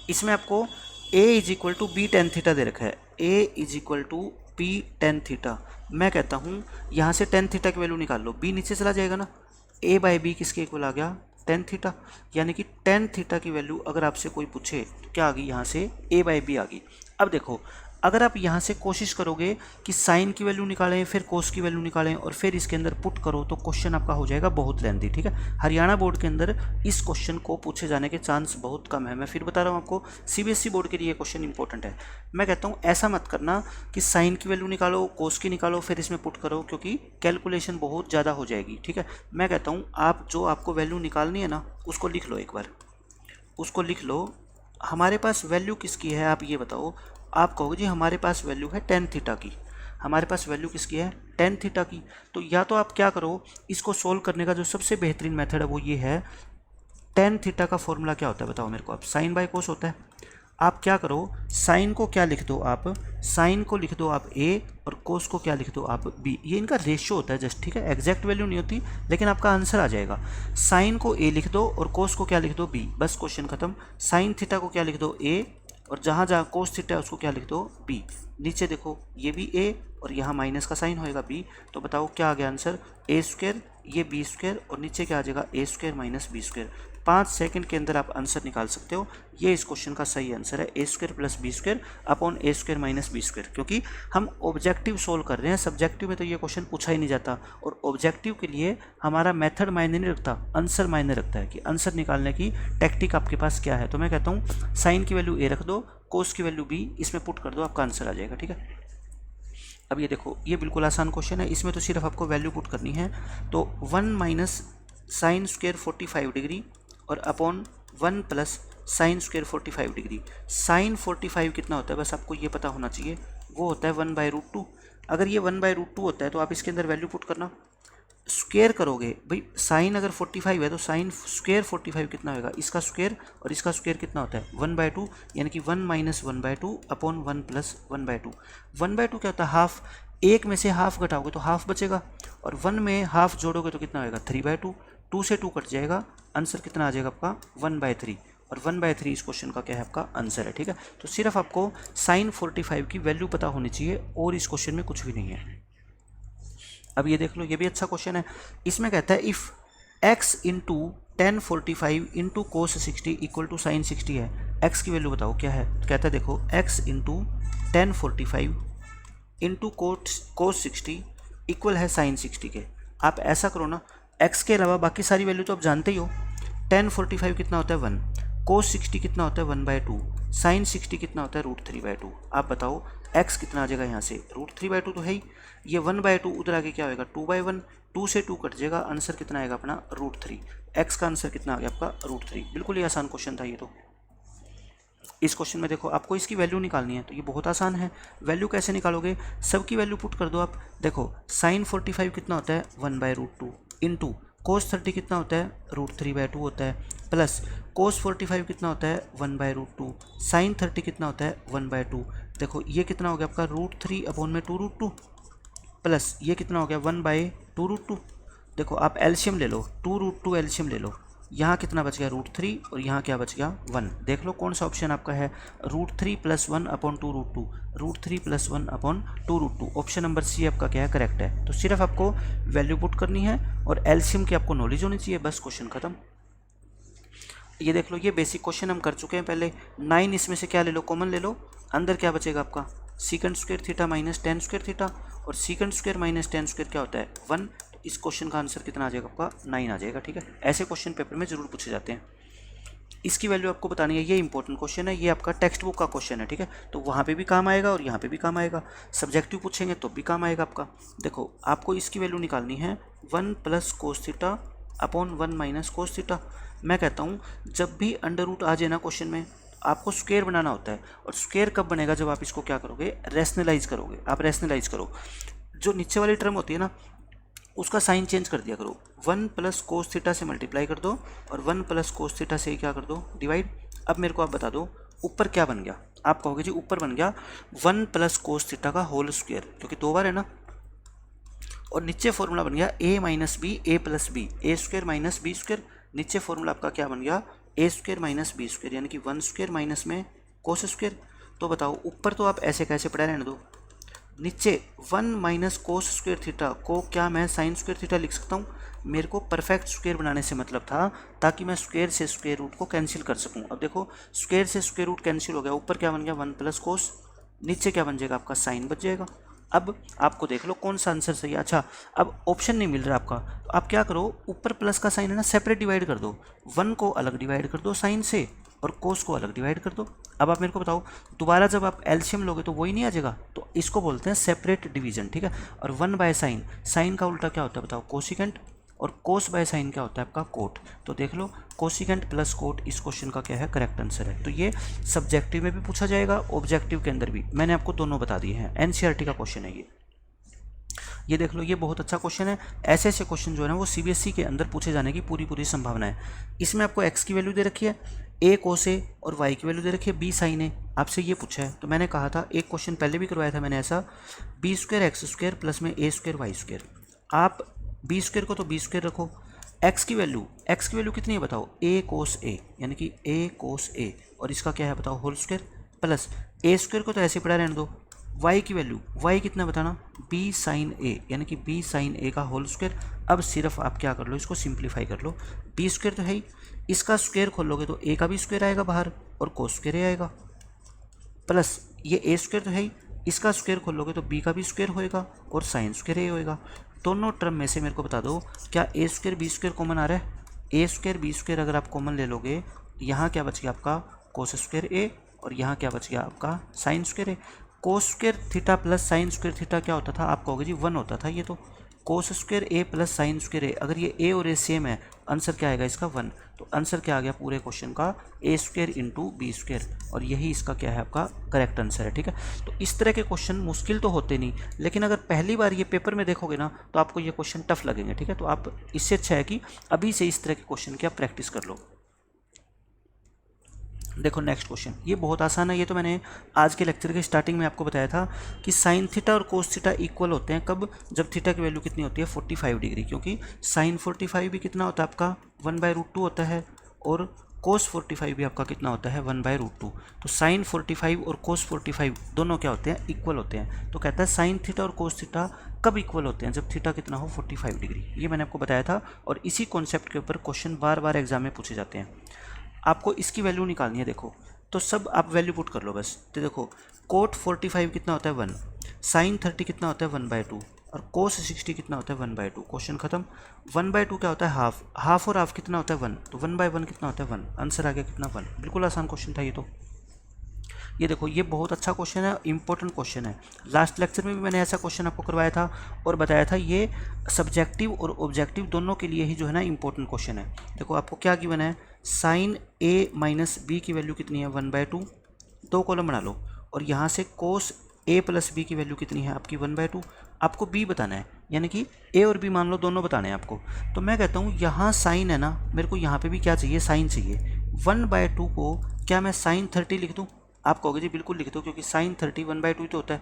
इसमें आपको a = b tan थीटा दे रखा है, a = b tan थीटा। मैं कहता हूँ यहाँ से tan थीटा की वैल्यू निकाल लो, b नीचे चला जाएगा ना, a/b किसके इक्वल आ गया tan थीटा, यानी कि tan थीटा की वैल्यू अगर आपसे कोई पूछे तो क्या आ गई यहाँ से a/b आ गई। अब देखो अगर आप यहाँ से कोशिश करोगे कि साइन की वैल्यू निकालें फिर कोस की वैल्यू निकालें और फिर इसके अंदर पुट करो तो क्वेश्चन आपका हो जाएगा बहुत लेंथी, ठीक है। हरियाणा बोर्ड के अंदर इस क्वेश्चन को पूछे जाने के चांस बहुत कम है। मैं फिर बता रहा हूँ आपको, सीबीएसई बोर्ड के लिए क्वेश्चन इंपॉर्टेंट है। मैं कहता हूँ ऐसा मत करना कि साइन की वैल्यू निकालो कोस की निकालो फिर इसमें पुट करो, क्योंकि कैलकुलेशन बहुत ज़्यादा हो जाएगी, ठीक है। मैं कहता हूँ आप जो आपको वैल्यू निकालनी है ना उसको लिख लो, एक बार उसको लिख लो। हमारे पास वैल्यू किसकी है आप ये बताओ, आप कहोगे जी हमारे पास वैल्यू है tan थीटा की, हमारे पास वैल्यू किसकी है tan थीटा की। तो या तो आप क्या करो, इसको सोल्व करने का जो सबसे बेहतरीन मेथड है वो ये है, tan थीटा का फॉर्मूला क्या होता है बताओ मेरे को, आप साइन बाय कोस होता है। आप क्या करो साइन को क्या लिख दो आप, साइन को लिख दो आप a और कोस को क्या लिख दो आप b, ये इनका रेशियो होता है जस्ट, ठीक है, एग्जैक्ट वैल्यू नहीं होती लेकिन आपका आंसर आ जाएगा। साइन को a लिख दो और कोस को क्या लिख दो b, बस क्वेश्चन खत्म। साइन थीटा को क्या लिख दो a और जहाँ जहाँ कोस थीटा है उसको क्या लिख दो b। नीचे देखो ये भी a और यहाँ माइनस का साइन होएगा b, तो बताओ क्या आ गया आंसर a², ये b² और नीचे क्या आ जाएगा a² - b²। 5 सेकंड के अंदर आप आंसर निकाल सकते हो। ये इस क्वेश्चन का सही आंसर है a² + b² upon a² - b², क्योंकि हम ऑब्जेक्टिव सोल्व कर रहे हैं, सब्जेक्टिव में तो ये क्वेश्चन पूछा ही नहीं जाता। और ऑब्जेक्टिव के लिए हमारा मेथड मायने नहीं रखता, आंसर मायने रखता है कि आंसर निकालने की टेक्निक आपके पास क्या है। तो मैं कहता हूँ साइन की वैल्यू a रख दो, कोस की वैल्यू b, इसमें पुट कर दो, आपका आंसर आ जाएगा, ठीक है। अब ये देखो ये बिल्कुल आसान क्वेश्चन है, इसमें तो सिर्फ आपको वैल्यू पुट करनी है। तो 1 - sin² 45 डिग्री और अपॉन 1 + sin² 45 डिग्री। साइन 45 कितना होता है बस आपको ये पता होना चाहिए, वो होता है 1/√2। अगर ये 1/√2 होता है तो आप इसके अंदर वैल्यू पुट करना, स्क्वेयर करोगे भाई, साइन अगर 45 है तो साइन स्क्वेयर 45 कितना होगा, इसका स्क्वेयर और इसका स्क्वेयर कितना होता है 1/2, यानी कि 1 - 1/2 अपॉन 1 + 1/2। 1/2 क्या होता है हाफ, एक में से हाफ घटाओगे तो हाफ बचेगा और 1 में हाफ जोड़ोगे तो कितना होगा 3/2, 2 से 2 कट जाएगा, आंसर कितना आ जाएगा आपका 1/3 और 1/3 इस क्वेश्चन का क्या है आपका आंसर है, ठीक है। तो सिर्फ आपको साइन 45 की वैल्यू पता होनी चाहिए और इस क्वेश्चन में कुछ भी नहीं है। अब ये देख लो ये भी अच्छा क्वेश्चन है, इसमें कहता है if x × tan 45 × cos 60 = sin 60 है, x की वैल्यू बताओ क्या है। कहता है देखो x × tan 45 × cos 60 इक्वल है sin 60 के। आप ऐसा करो ना, x के अलावा बाकी सारी वैल्यू तो आप जानते ही हो। tan 45 कितना होता है 1, cos 60 कितना होता है 1/2, sin 60 कितना होता है √3/2। आप बताओ x कितना आ जाएगा यहाँ से, √3/2 तो है ही, ये 1/2 उधर आके क्या होगा 2/1, 2 से 2 कट जाएगा, आंसर कितना आएगा अपना √3। x का आंसर कितना आ गया आपका √3। बिल्कुल ही आसान क्वेश्चन था ये तो। इस क्वेश्चन में देखो आपको इसकी वैल्यू निकालनी है तो ये बहुत आसान है। वैल्यू कैसे निकालोगे, सबकी वैल्यू पुट कर दो आप। देखो साइन 45 कितना होता है 1/√2 इंटू कोस 30 कितना होता है, √3/2 होता है, प्लस कोस 45 कितना होता है, 1/√2, साइन 30 कितना होता है, 1/2। देखो ये कितना हो गया आपका √3/2√2, प्लस ये कितना हो गया 1/2√2। देखो आप एलसीएम ले लो, 2√2 एलसीएम ले लो, यहाँ कितना बच गया √3 और यहाँ क्या बच गया 1। देख लो कौन सा ऑप्शन आपका है, √3 + 1/2√2, √3 + 1/2√2। ऑप्शन नंबर सी आपका क्या है, करेक्ट है। तो सिर्फ आपको वैल्यू पुट करनी है और एलसीएम की आपको नॉलेज होनी चाहिए, बस क्वेश्चन खत्म। ये देख लो, ये बेसिक क्वेश्चन हम कर चुके हैं पहले। 9 इसमें से क्या ले लो, कॉमन ले लो, अंदर क्या बचेगा आपका sec² थीटा - tan² थीटा, और sec² - tan² क्या होता है 1। इस क्वेश्चन का आंसर कितना आ जाएगा आपका 9 आ जाएगा, ठीक है। ऐसे क्वेश्चन पेपर में जरूर पूछे जाते हैं। इसकी वैल्यू आपको बतानी है, ये इंपॉर्टेंट क्वेश्चन है, ये आपका टेक्स्ट बुक का क्वेश्चन है, ठीक है। तो वहाँ पे भी काम आएगा और यहाँ पे भी काम आएगा, सब्जेक्टिव पूछेंगे तो भी काम आएगा आपका। देखो आपको इसकी वैल्यू निकालनी है 1 + cos theta upon 1 - cos theta. मैं कहता हूँ जब भी अंडर रूट आ जाए ना क्वेश्चन में, आपको स्क्वायर बनाना होता है। और स्क्वायर कब बनेगा, जब आप इसको क्या करोगे, रैशनलाइज करोगे। आप रैशनलाइज करो, जो नीचे वाली टर्म होती है ना उसका साइन चेंज कर दिया करो, 1 + cos थीटा से मल्टीप्लाई कर दो और 1 + cos थीटा से क्या कर दो, डिवाइड। अब मेरे को आप बता दो ऊपर क्या बन गया। आप कहोगे जी ऊपर बन गया 1 + cos थीटा का होल स्क्वायर, क्योंकि 2 बार है ना। और नीचे फॉर्मूला बन गया a - b a + b, a² - b²। नीचे फॉर्मूला आपका क्या बन गया, a² - b², यानी कि 1² माइनस में cos²। तो बताओ ऊपर तो आप ऐसे कैसे पढ़ा रहने दो, नीचे 1 - cos² थीटा को क्या मैं sin² थीटा लिख सकता हूँ। मेरे को परफेक्ट स्क्वायर बनाने से मतलब था, ताकि मैं स्क्वायर से स्क्वायर रूट को कैंसिल कर सकूँ। अब देखो स्क्वायर से स्क्वायर रूट कैंसिल हो गया, ऊपर क्या बन गया 1 + cos, नीचे क्या बन जाएगा आपका साइन बच जाएगा। अब आपको देख लो कौन सा आंसर सही है। अच्छा अब ऑप्शन नहीं मिल रहा आपका, तो आप क्या करो, ऊपर प्लस का साइन है ना, सेपरेट डिवाइड कर दो, 1 को अलग डिवाइड कर दो साइन से और कोस को अलग डिवाइड कर दो। अब आप मेरे को बताओ दोबारा जब आप एलसीएम लोगे तो वही नहीं आ जाएगा, तो इसको बोलते हैं सेपरेट डिवीजन, ठीक है। और 1/sin, साइन का उल्टा क्या होता है बताओ, कोसिकेंट, और cos/sin क्या होता है आपका कोट। तो देख लो कोसिकेंट प्लस कोट इस क्वेश्चन का क्या है, करेक्ट आंसर है। तो ये सब्जेक्टिव में भी पूछा जाएगा, ऑब्जेक्टिव के अंदर भी। मैंने आपको दोनों बता दिए हैं, एनसीईआरटी का क्वेश्चन है ये देख लो, ये बहुत अच्छा क्वेश्चन है। ऐसे ऐसे क्वेश्चन जो है ना वो सीबीएसई के अंदर पूछे जाने की पूरी संभावना है। इसमें आपको x की वैल्यू दे रखी है, a cos a, और y की वैल्यू दे रखी है b sin a। आपसे ये पूछा है, तो मैंने कहा था एक क्वेश्चन पहले भी करवाया था मैंने ऐसा, b² x² प्लस में a² y²। आप b² को तो b² रखो, x की वैल्यू कितनी है बताओ, a cos a, यानी कि a cos a, और इसका क्या है बताओ होल स्क्वायर, प्लस a² को तो ऐसे पड़ा रहने दो, y की वैल्यू y कितना बताना, b sin a, यानी कि b sin a का होल स्क्वायर। अब सिर्फ आप क्या कर लो, इसको सिंप्लीफाई कर लो, b² तो है ही, इसका स्क्वायर खोलोगे तो a का भी स्क्वायर आएगा बाहर और cos स्क्वायर आएगा, प्लस ये a² तो है ही, इसका स्क्वायर खोलोगे तो b का भी स्क्वायर होएगा और साइन स्क्वायर a होएगा। दोनों टर्म में से मेरे को बता दो क्या a² b² कॉमन आ रहा है। a² b² अगर आप कॉमन ले लोगे, यहाँ क्या बच गया आपका cos² a, और यहाँ क्या बच गया आपका sine square a। cos² theta plus sine square theta क्या होता था, आप कहोगे जी 1 होता था, ये तो cos² a plus sine square a, अगर ये a और a सेम है, आंसर क्या आएगा इसका 1। तो आंसर क्या आ गया पूरे क्वेश्चन का, a² × b², और यही इसका क्या है आपका करेक्ट आंसर है, ठीक है। तो इस तरह के क्वेश्चन मुश्किल तो होते नहीं, लेकिन अगर पहली बार ये पेपर में देखोगे ना तो आपको ये क्वेश्चन टफ लगेंगे, ठीक है। तो आप इससे अच्छा है कि अभी से इस तरह के क्वेश्चन की आप प्रैक्टिस कर लो। देखो नेक्स्ट क्वेश्चन, ये बहुत आसान है। ये तो मैंने आज के लेक्चर के स्टार्टिंग में आपको बताया था कि साइन थीटा और कोस थीटा इक्वल होते हैं कब, जब थीटा की वैल्यू कितनी होती है 45 डिग्री, क्योंकि साइन 45 भी कितना होता है आपका 1/√2 होता है, और कोस 45 भी आपका कितना होता है 1/√2। तो साइन 45 और कोस 45 दोनों क्या होते हैं, इक्वल होते हैं। तो कहता है साइन थीटा और कोस थीटा कब इक्वल होते हैं, जब थीटा कितना हो 45 डिग्री। ये मैंने आपको बताया था, और इसी कॉन्सेप्ट के ऊपर क्वेश्चन बार बार एग्जाम में पूछे जाते हैं। आपको इसकी वैल्यू निकालनी है, देखो तो सब आप वैल्यू पुट कर लो बस। तो देखो कोट 45 कितना होता है 1, साइन 30 कितना होता है 1/2, और कोस 60 कितना होता है 1/2। क्वेश्चन खत्म। 1/2 क्या होता है हाफ, हाफ और हाफ कितना होता है 1, तो 1/1 कितना होता है 1, आंसर आ गया कितना 1। बिल्कुल आसान क्वेश्चन था ये तो। ये देखो ये बहुत अच्छा क्वेश्चन है, इंपॉर्टेंट क्वेश्चन है। लास्ट लेक्चर में भी मैंने ऐसा क्वेश्चन आपको करवाया था और बताया था ये सब्जेक्टिव और ऑब्जेक्टिव दोनों के लिए ही जो है ना इंपॉर्टेंट क्वेश्चन है। देखो आपको क्या गिवन है, साइन a - b की वैल्यू कितनी है 1/2, 2 कॉलम बना लो, और यहाँ से कोस a + b की वैल्यू कितनी है आपकी 1/2। आपको b बताना है, यानी कि ए और बी मान लो दोनों बताने हैं आपको। तो मैं कहता हूँ यहाँ साइन है ना, मेरे को यहाँ पे भी क्या चाहिए, साइन चाहिए। 1/2 को क्या मैं साइन 30 लिख दूँ? आप कहोगे जी बिल्कुल लिख दो, क्योंकि साइन 30 1/2 तो होता है।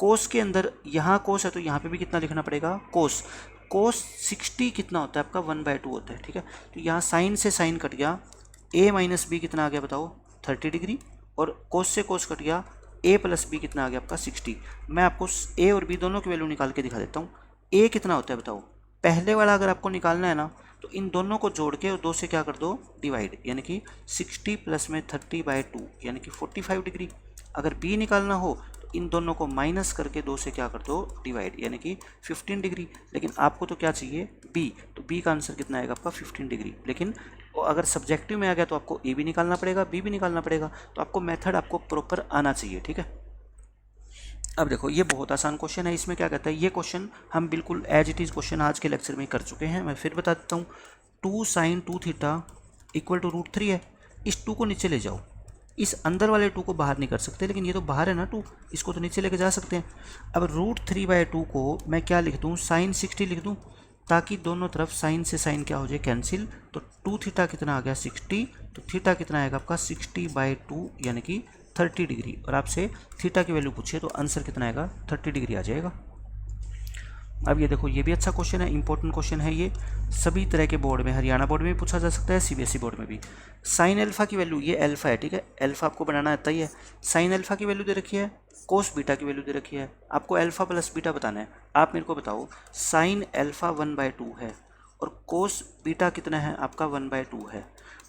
कोस के अंदर यहाँ कोस है तो यहाँ पे भी कितना लिखना पड़ेगा, कोस। कोस 60 कितना होता है आपका, 1/2 होता है, ठीक है। तो यहाँ साइन से साइन कट गया, a माइनस बी कितना आ गया बताओ, 30 डिग्री। और कोस से कोस कट गया, a प्लस बी कितना आ गया आपका, 60। मैं आपको a और b दोनों की वैल्यू निकाल के दिखा देता हूँ। a कितना होता है बताओ, पहले वाला अगर आपको निकालना है ना, तो इन दोनों को जोड़ के और 2 से क्या कर दो, डिवाइड, यानी कि 60 प्लस में 30/2 यानी कि 45 डिग्री। अगर b निकालना हो तो इन दोनों को माइनस करके 2 से क्या कर दो, डिवाइड, यानी कि 15 डिग्री। लेकिन आपको तो क्या चाहिए, b, तो b का आंसर कितना आएगा आपका, 15 डिग्री। लेकिन अगर सब्जेक्टिव में आ गया तो आपको a भी निकालना पड़ेगा, b भी निकालना पड़ेगा। तो आपको मेथड आपको प्रॉपर आना चाहिए, ठीक है। अब देखो ये बहुत आसान क्वेश्चन है। इसमें क्या कहता है, ये क्वेश्चन हम बिल्कुल एज इट इज़ क्वेश्चन आज के लेक्चर में कर चुके हैं। मैं फिर बता देता हूँ। 2 sin 2 थीटा इक्वल टू √3 है। इस 2 को नीचे ले जाओ। इस अंदर वाले 2 को बाहर नहीं कर सकते, लेकिन ये तो बाहर है ना 2, इसको तो नीचे लेके जा सकते हैं। अब √3/2 को मैं क्या लिख दूँ, sin 60 लिख दूँ, ताकि दोनों तरफ साइन से साइन क्या हो जाए, कैंसिल। तो 2 थीटा कितना आ गया, 60। तो थीटा कितना आएगा आपका, 60/2 यानी कि 30 डिग्री। और आपसे थीटा की वैल्यू पूछिए तो आंसर कितना आएगा, 30 डिग्री आ जाएगा। अब ये देखो, ये भी अच्छा क्वेश्चन है, इंपॉर्टेंट क्वेश्चन है ये। सभी तरह के बोर्ड में, हरियाणा बोर्ड में भी पूछा जा सकता है, सीबीएसई बोर्ड में भी। साइन अल्फा की वैल्यू, ये अल्फा है, ठीक है, अल्फा आपको बनाना आता ही है। साइन अल्फा की वैल्यू दे रखी है, कोस बीटा की वैल्यू दे रखी है। आपको अल्फा प्लस बीटा बताना है। आप मेरे को बताओ, साइन अल्फा 1/2 है और कोस बीटा कितना है आपका, 1/2 है।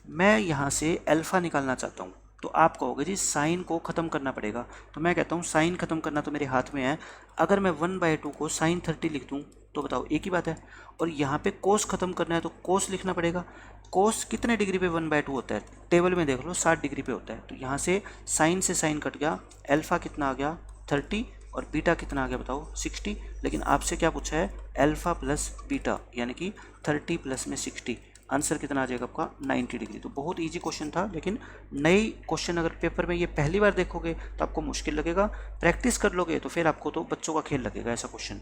मैं यहाँ से अल्फा निकालना चाहता हूँ, तो आप कहोगे जी साइन को ख़त्म करना पड़ेगा। तो मैं कहता हूँ साइन ख़त्म करना तो मेरे हाथ में है। अगर मैं 1/2 को साइन 30 लिख दूँ तो बताओ, एक ही बात है। और यहाँ पे कोस ख़त्म करना है तो कोस लिखना पड़ेगा। कोस कितने डिग्री पे 1/2 होता है, टेबल में देख लो, 60 डिग्री पे होता है। तो यहाँ से साइन कट गया, अल्फ़ा कितना आ गया, 30, और बीटा कितना आ गया बताओ, 60। लेकिन आपसे क्या पूछा है, अल्फ़ा प्लस बीटा, यानी कि 30 प्लस में 60, आंसर कितना आ जाएगा आपका, 90 डिग्री। तो बहुत इजी क्वेश्चन था, लेकिन नई क्वेश्चन अगर पेपर में ये पहली बार देखोगे तो आपको मुश्किल लगेगा। प्रैक्टिस कर लोगे तो फिर आपको तो बच्चों का खेल लगेगा ऐसा क्वेश्चन।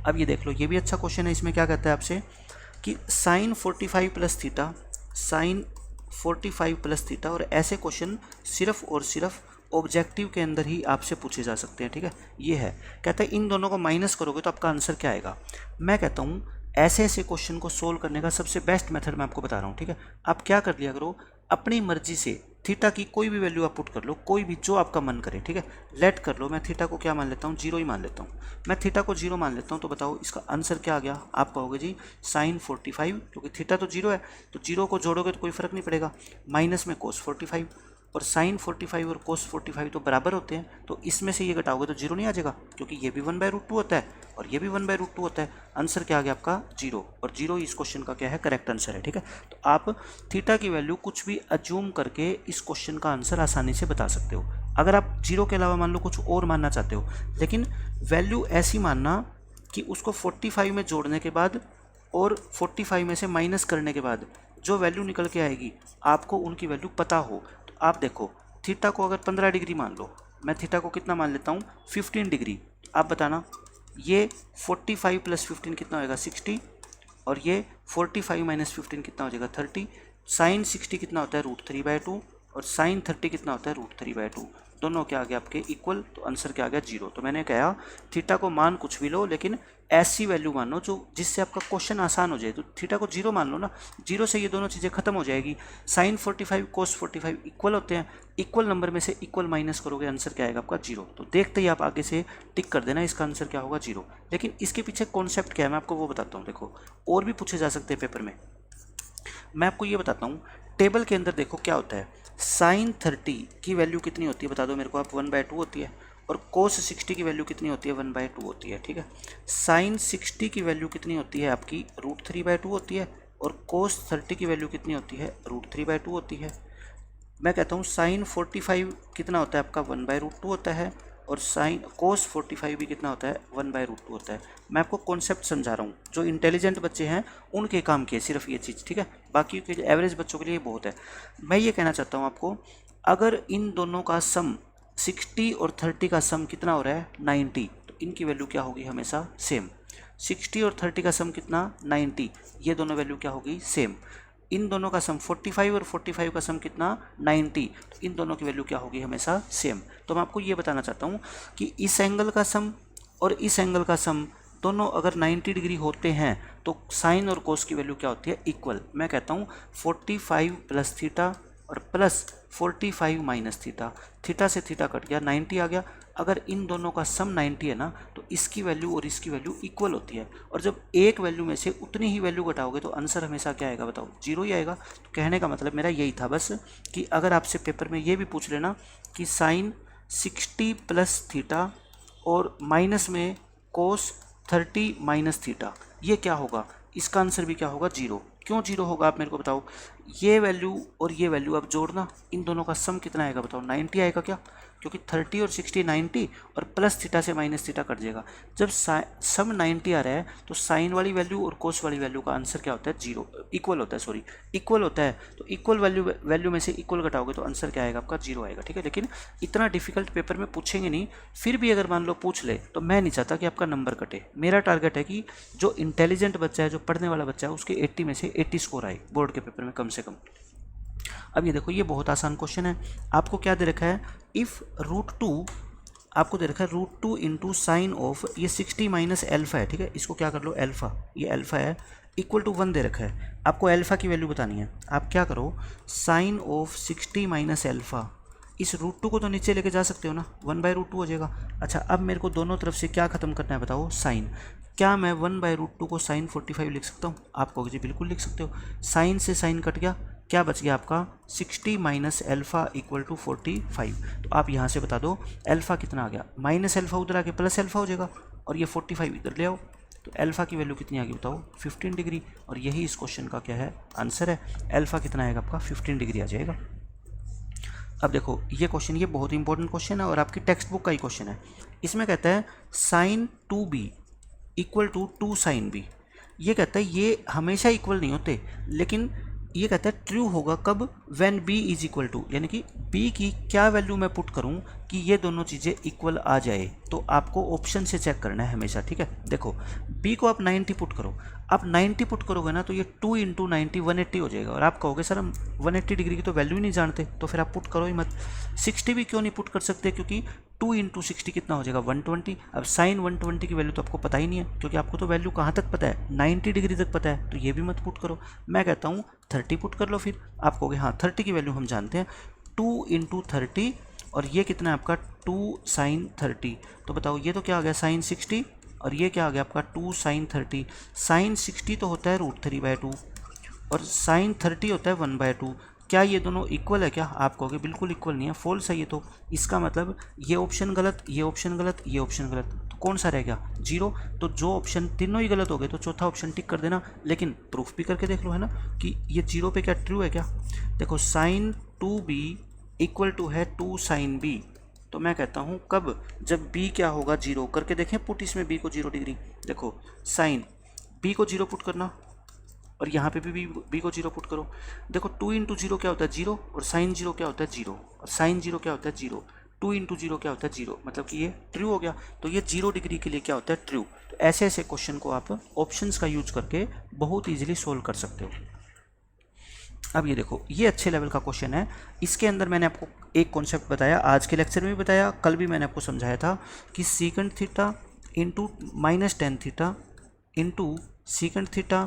अब ये देख लो, ये भी अच्छा क्वेश्चन है। इसमें क्या कहता है आपसे कि sine 45 plus theta, sine 45 plus theta, और ऐसे क्वेश्चन सिर्फ और सिर्फ ऑब्जेक्टिव के अंदर ही आपसे पूछे जा सकते हैं, ठीक है। ये है, कहता है इन दोनों को माइनस करोगे तो आपका आंसर क्या आएगा। मैं कहता हूँ ऐसे ऐसे क्वेश्चन को सोल्व करने का सबसे बेस्ट मेथड मैं आपको बता रहा हूँ, ठीक है। आप क्या कर लिया करो, अपनी मर्जी से थीटा की कोई भी वैल्यू आप पुट कर लो, कोई भी जो आपका मन करे, ठीक है। लेट कर लो, मैं थीटा को क्या मान लेता हूँ, 0 ही मान लेता हूँ। मैं थीटा को 0 मान लेता हूँ। तो बताओ इसका आंसर क्या आ गया। आप कहोगे जी साइन 45, क्योंकि थीटा तो 0 है, तो 0 को जोड़ोगे तो कोई फर्क नहीं पड़ेगा, माइनस में कोस 45, और साइन 45 और कोस 45 तो बराबर होते हैं। तो इसमें से ये घटाओगे तो 0 नहीं आ जाएगा, क्योंकि ये भी 1/√2 होता है और ये भी 1/√2 होता है। आंसर क्या आ गया आपका, 0, और 0 इस क्वेश्चन का क्या है, करेक्ट आंसर है, ठीक है। तो आप थीटा की वैल्यू कुछ भी अज्यूम करके इस क्वेश्चन का आंसर आसानी से बता सकते हो। अगर आप 0 के अलावा मान लो कुछ और मानना चाहते हो, लेकिन वैल्यू ऐसी मानना कि उसको 45 में जोड़ने के बाद और 45 में से माइनस करने के बाद जो वैल्यू निकल के आएगी आपको उनकी वैल्यू पता हो। तो आप देखो, थीटा को अगर 15 डिग्री मान लो, मैं थीटा को कितना मान लेता हूँ, 15 डिग्री। आप बताना, ये 45 प्लस 15 कितना होगा, 60, और ये 45 माइनस 15 कितना हो जाएगा, 30। साइन 60 कितना होता है, √3/2, और साइन 30 कितना होता है, √3/2। दोनों क्या आ गया आपके इक्वल, तो आंसर क्या आ गया, 0। तो मैंने कहा थीटा को मान कुछ भी लो, लेकिन ऐसी वैल्यू मान लो जो जिससे आपका क्वेश्चन आसान हो जाए। तो थीटा को 0 मान लो ना, 0 से ये दोनों चीज़ें खत्म हो जाएगी। साइन 45 कोस 45 इक्वल होते हैं, इक्वल नंबर में से इक्वल माइनस करोगे, आंसर क्या आएगा आपका, 0। तो देखते ही आप आगे से टिक कर देना, इसका आंसर क्या होगा, 0। लेकिन इसके पीछे कॉन्सेप्ट क्या है मैं आपको वो बताता हूँ। देखो, और भी पूछे जा सकते हैं पेपर में। मैं आपको ये बताता हूँ, टेबल के अंदर देखो क्या होता है, साइन 30 की वैल्यू कितनी होती है बता दो मेरे को आप, 1/2 होती है। और कोस 60 की वैल्यू कितनी होती है, 1/2 होती है, ठीक है। साइन 60 की वैल्यू कितनी होती है आपकी, √3/2 होती है। और कोस 30 की वैल्यू कितनी होती है, √3/2 होती है। मैं कहता हूँ साइन 45 कितना होता है आपका, 1/√2 होता है। और साइन कोस 45 भी कितना होता है, 1/√2 होता है। मैं आपको कॉन्सेप्ट समझा रहा हूँ, जो इंटेलिजेंट बच्चे हैं उनके काम की है सिर्फ ये चीज़, ठीक है। बाकी के एवरेज बच्चों के लिए बहुत है। मैं ये कहना चाहता हूँ आपको, अगर इन दोनों का सम 60 और 30 का सम कितना हो रहा है, 90, तो इनकी वैल्यू क्या होगी, हमेशा सेम। 60 और 30 का सम कितना 90, ये दोनों वैल्यू क्या होगी सेम। इन दोनों का सम 45 और 45 का सम कितना 90, तो इन दोनों की वैल्यू क्या होगी हमेशा सेम। तो मैं आपको ये बताना चाहता हूँ कि इस एंगल का सम और इस एंगल का सम दोनों अगर 90 डिग्री होते हैं तो साइन और कोस की वैल्यू क्या होती है इक्वल। मैं कहता हूँ 45 प्लस थीटा और प्लस 45 माइनस थीटा, थीटा से थीटा कट गया 90 आ गया। अगर इन दोनों का सम 90 है ना तो इसकी वैल्यू और इसकी वैल्यू इक्वल होती है, और जब एक वैल्यू में से उतनी ही वैल्यू घटाओगे तो आंसर हमेशा क्या आएगा बताओ, जीरो ही आएगा। तो कहने का मतलब मेरा यही था बस कि अगर आपसे पेपर में ये भी पूछ लेना कि साइन 60 प्लस थीटा और माइनस में कोस 30 माइनस थीटा, ये क्या होगा, इसका आंसर भी क्या होगा जीरो। क्यों जीरो होगा आप मेरे को बताओ। ये वैल्यू और ये वैल्यू आप जोड़ना, इन दोनों का सम कितना आएगा बताओ 90 आएगा क्या, क्योंकि 30 और 60 90 और प्लस थीटा से माइनस थीटा कट जाएगा। जब सम 90 आ रहा है तो साइन वाली वैल्यू और कोस वाली वैल्यू का आंसर क्या होता है जीरो, इक्वल होता है, सॉरी इक्वल होता है। तो इक्वल वैल्यू में से इक्वल घटाओगे तो आंसर क्या आएगा आपका जीरो आएगा, ठीक है। लेकिन इतना डिफिकल्ट पेपर में पूछेंगे नहीं, फिर भी अगर मान लो पूछ ले तो मैं नहीं चाहता कि आपका नंबर कटे। मेरा टारगेट है कि जो इंटेलिजेंट बच्चा है, जो पढ़ने वाला बच्चा है, उसके 80 में से 80 स्कोर आए बोर्ड के पेपर में कम से कम। अब ये देखो, ये बहुत आसान क्वेश्चन है। आपको क्या दे रखा है, इफ़ √2, आपको दे रखा है √2 इंटू साइन ऑफ, ये 60 माइनस एल्फा है, ठीक है, इसको क्या कर लो एल्फा, ये एल्फा है, इक्वल टू 1 दे रखा है। आपको एल्फा की वैल्यू बतानी है। आप क्या करो, साइन ऑफ 60 माइनस एल्फा, इस √2 को तो नीचे लेके जा सकते हो ना, 1/√2 हो जाएगा। अच्छा, अब मेरे को दोनों तरफ से क्या खत्म करना है बताओ, साइन। क्या मैं 1/√2 को साइन 45 लिख सकता हूँ? आप कहोगे जी बिल्कुल लिख सकते हो। साइन से साइन कट गया, क्या बच गया आपका 60 माइनस एल्फा इक्वल टू 45। तो आप यहाँ से बता दो एल्फा कितना आ गया, माइनस एल्फा उधर आके प्लस एल्फा हो जाएगा, और ये 45 इधर ले आओ, तो एल्फा की वैल्यू कितनी आ गई बताओ 15 डिग्री। और यही इस क्वेश्चन का क्या है आंसर है, एल्फा कितना आएगा आपका 15 डिग्री आ जाएगा। अब देखो ये क्वेश्चन, ये बहुत इंपॉर्टेंट क्वेश्चन है और आपकी टेक्स्ट बुक का ही क्वेश्चन है। इसमें कहता है sine 2b equal to 2 sine b। ये कहता है ये हमेशा इक्वल नहीं होते, लेकिन ये कहता है ट्रू होगा कब, when b is equal to, यानी कि b की क्या वैल्यू मैं पुट करूं कि ये दोनों चीज़ें इक्वल आ जाए। तो आपको ऑप्शन से चेक करना है हमेशा, ठीक है। देखो b को आप 90 पुट करो, आप 90 पुट करोगे ना तो ये 2 इंटू 90 180 हो जाएगा। और आप कहोगे सर हम 180 डिग्री की तो वैल्यू ही नहीं जानते, तो फिर आप पुट करो ही मत। 60 भी क्यों नहीं पुट कर सकते, क्योंकि 2 इंटू 60 कितना हो जाएगा 120। अब साइन 120 की वैल्यू तो आपको पता ही नहीं है, क्योंकि आपको तो वैल्यू कहाँ तक पता है 90 डिग्री तक पता है, तो ये भी मत पुट करो। मैं कहता हूँ 30 पुट कर लो, फिर आप कहोगे हाँ 30 की वैल्यू हम जानते हैं, 2 इंटू 30, और ये कितना है आपका 2 साइन 30। तो बताओ ये तो क्या आ गया साइन 60, और ये क्या आ गया आपका 2 साइन 30। साइन 60 तो होता है √3/2 और साइन 30 होता है 1/2। क्या ये दोनों इक्वल है क्या? आप कहोगे बिल्कुल इक्वल नहीं है, फॉल्स है ये तो। इसका मतलब ये ऑप्शन गलत, ये ऑप्शन गलत, ये ऑप्शन गलत, तो कौन सा रह गया जीरो। तो जो ऑप्शन तीनों ही गलत हो गए तो चौथा ऑप्शन टिक कर देना, लेकिन प्रूफ भी करके देख लो है ना कि ये जीरो पे क्या ट्रू है क्या। देखो साइन 2b इक्वल टू है 2 साइन b, तो मैं कहता हूँ कब, जब b क्या होगा जीरो। करके देखें पुट इसमें b को 0 डिग्री। देखो साइन b को 0 पुट करना और यहाँ पे भी b को 0 पुट करो। देखो 2 इंटू 0 क्या होता है 0, और साइन 0 क्या होता है 0, और साइन 0 क्या होता है 0। 2 इंटू 0 क्या होता है 0, मतलब कि ये ट्रू हो गया। तो ये 0 डिग्री के लिए क्या होता है ट्रू। तो ऐसे ऐसे क्वेश्चन को आप ऑप्शंस का यूज करके बहुत ईजिली सोल्व कर सकते हो। अब ये देखो ये अच्छे लेवल का क्वेश्चन है। इसके अंदर मैंने आपको एक कॉन्सेप्ट बताया, आज के लेक्चर में भी बताया, कल भी मैंने आपको समझाया था कि secant theta into -tan theta into secant theta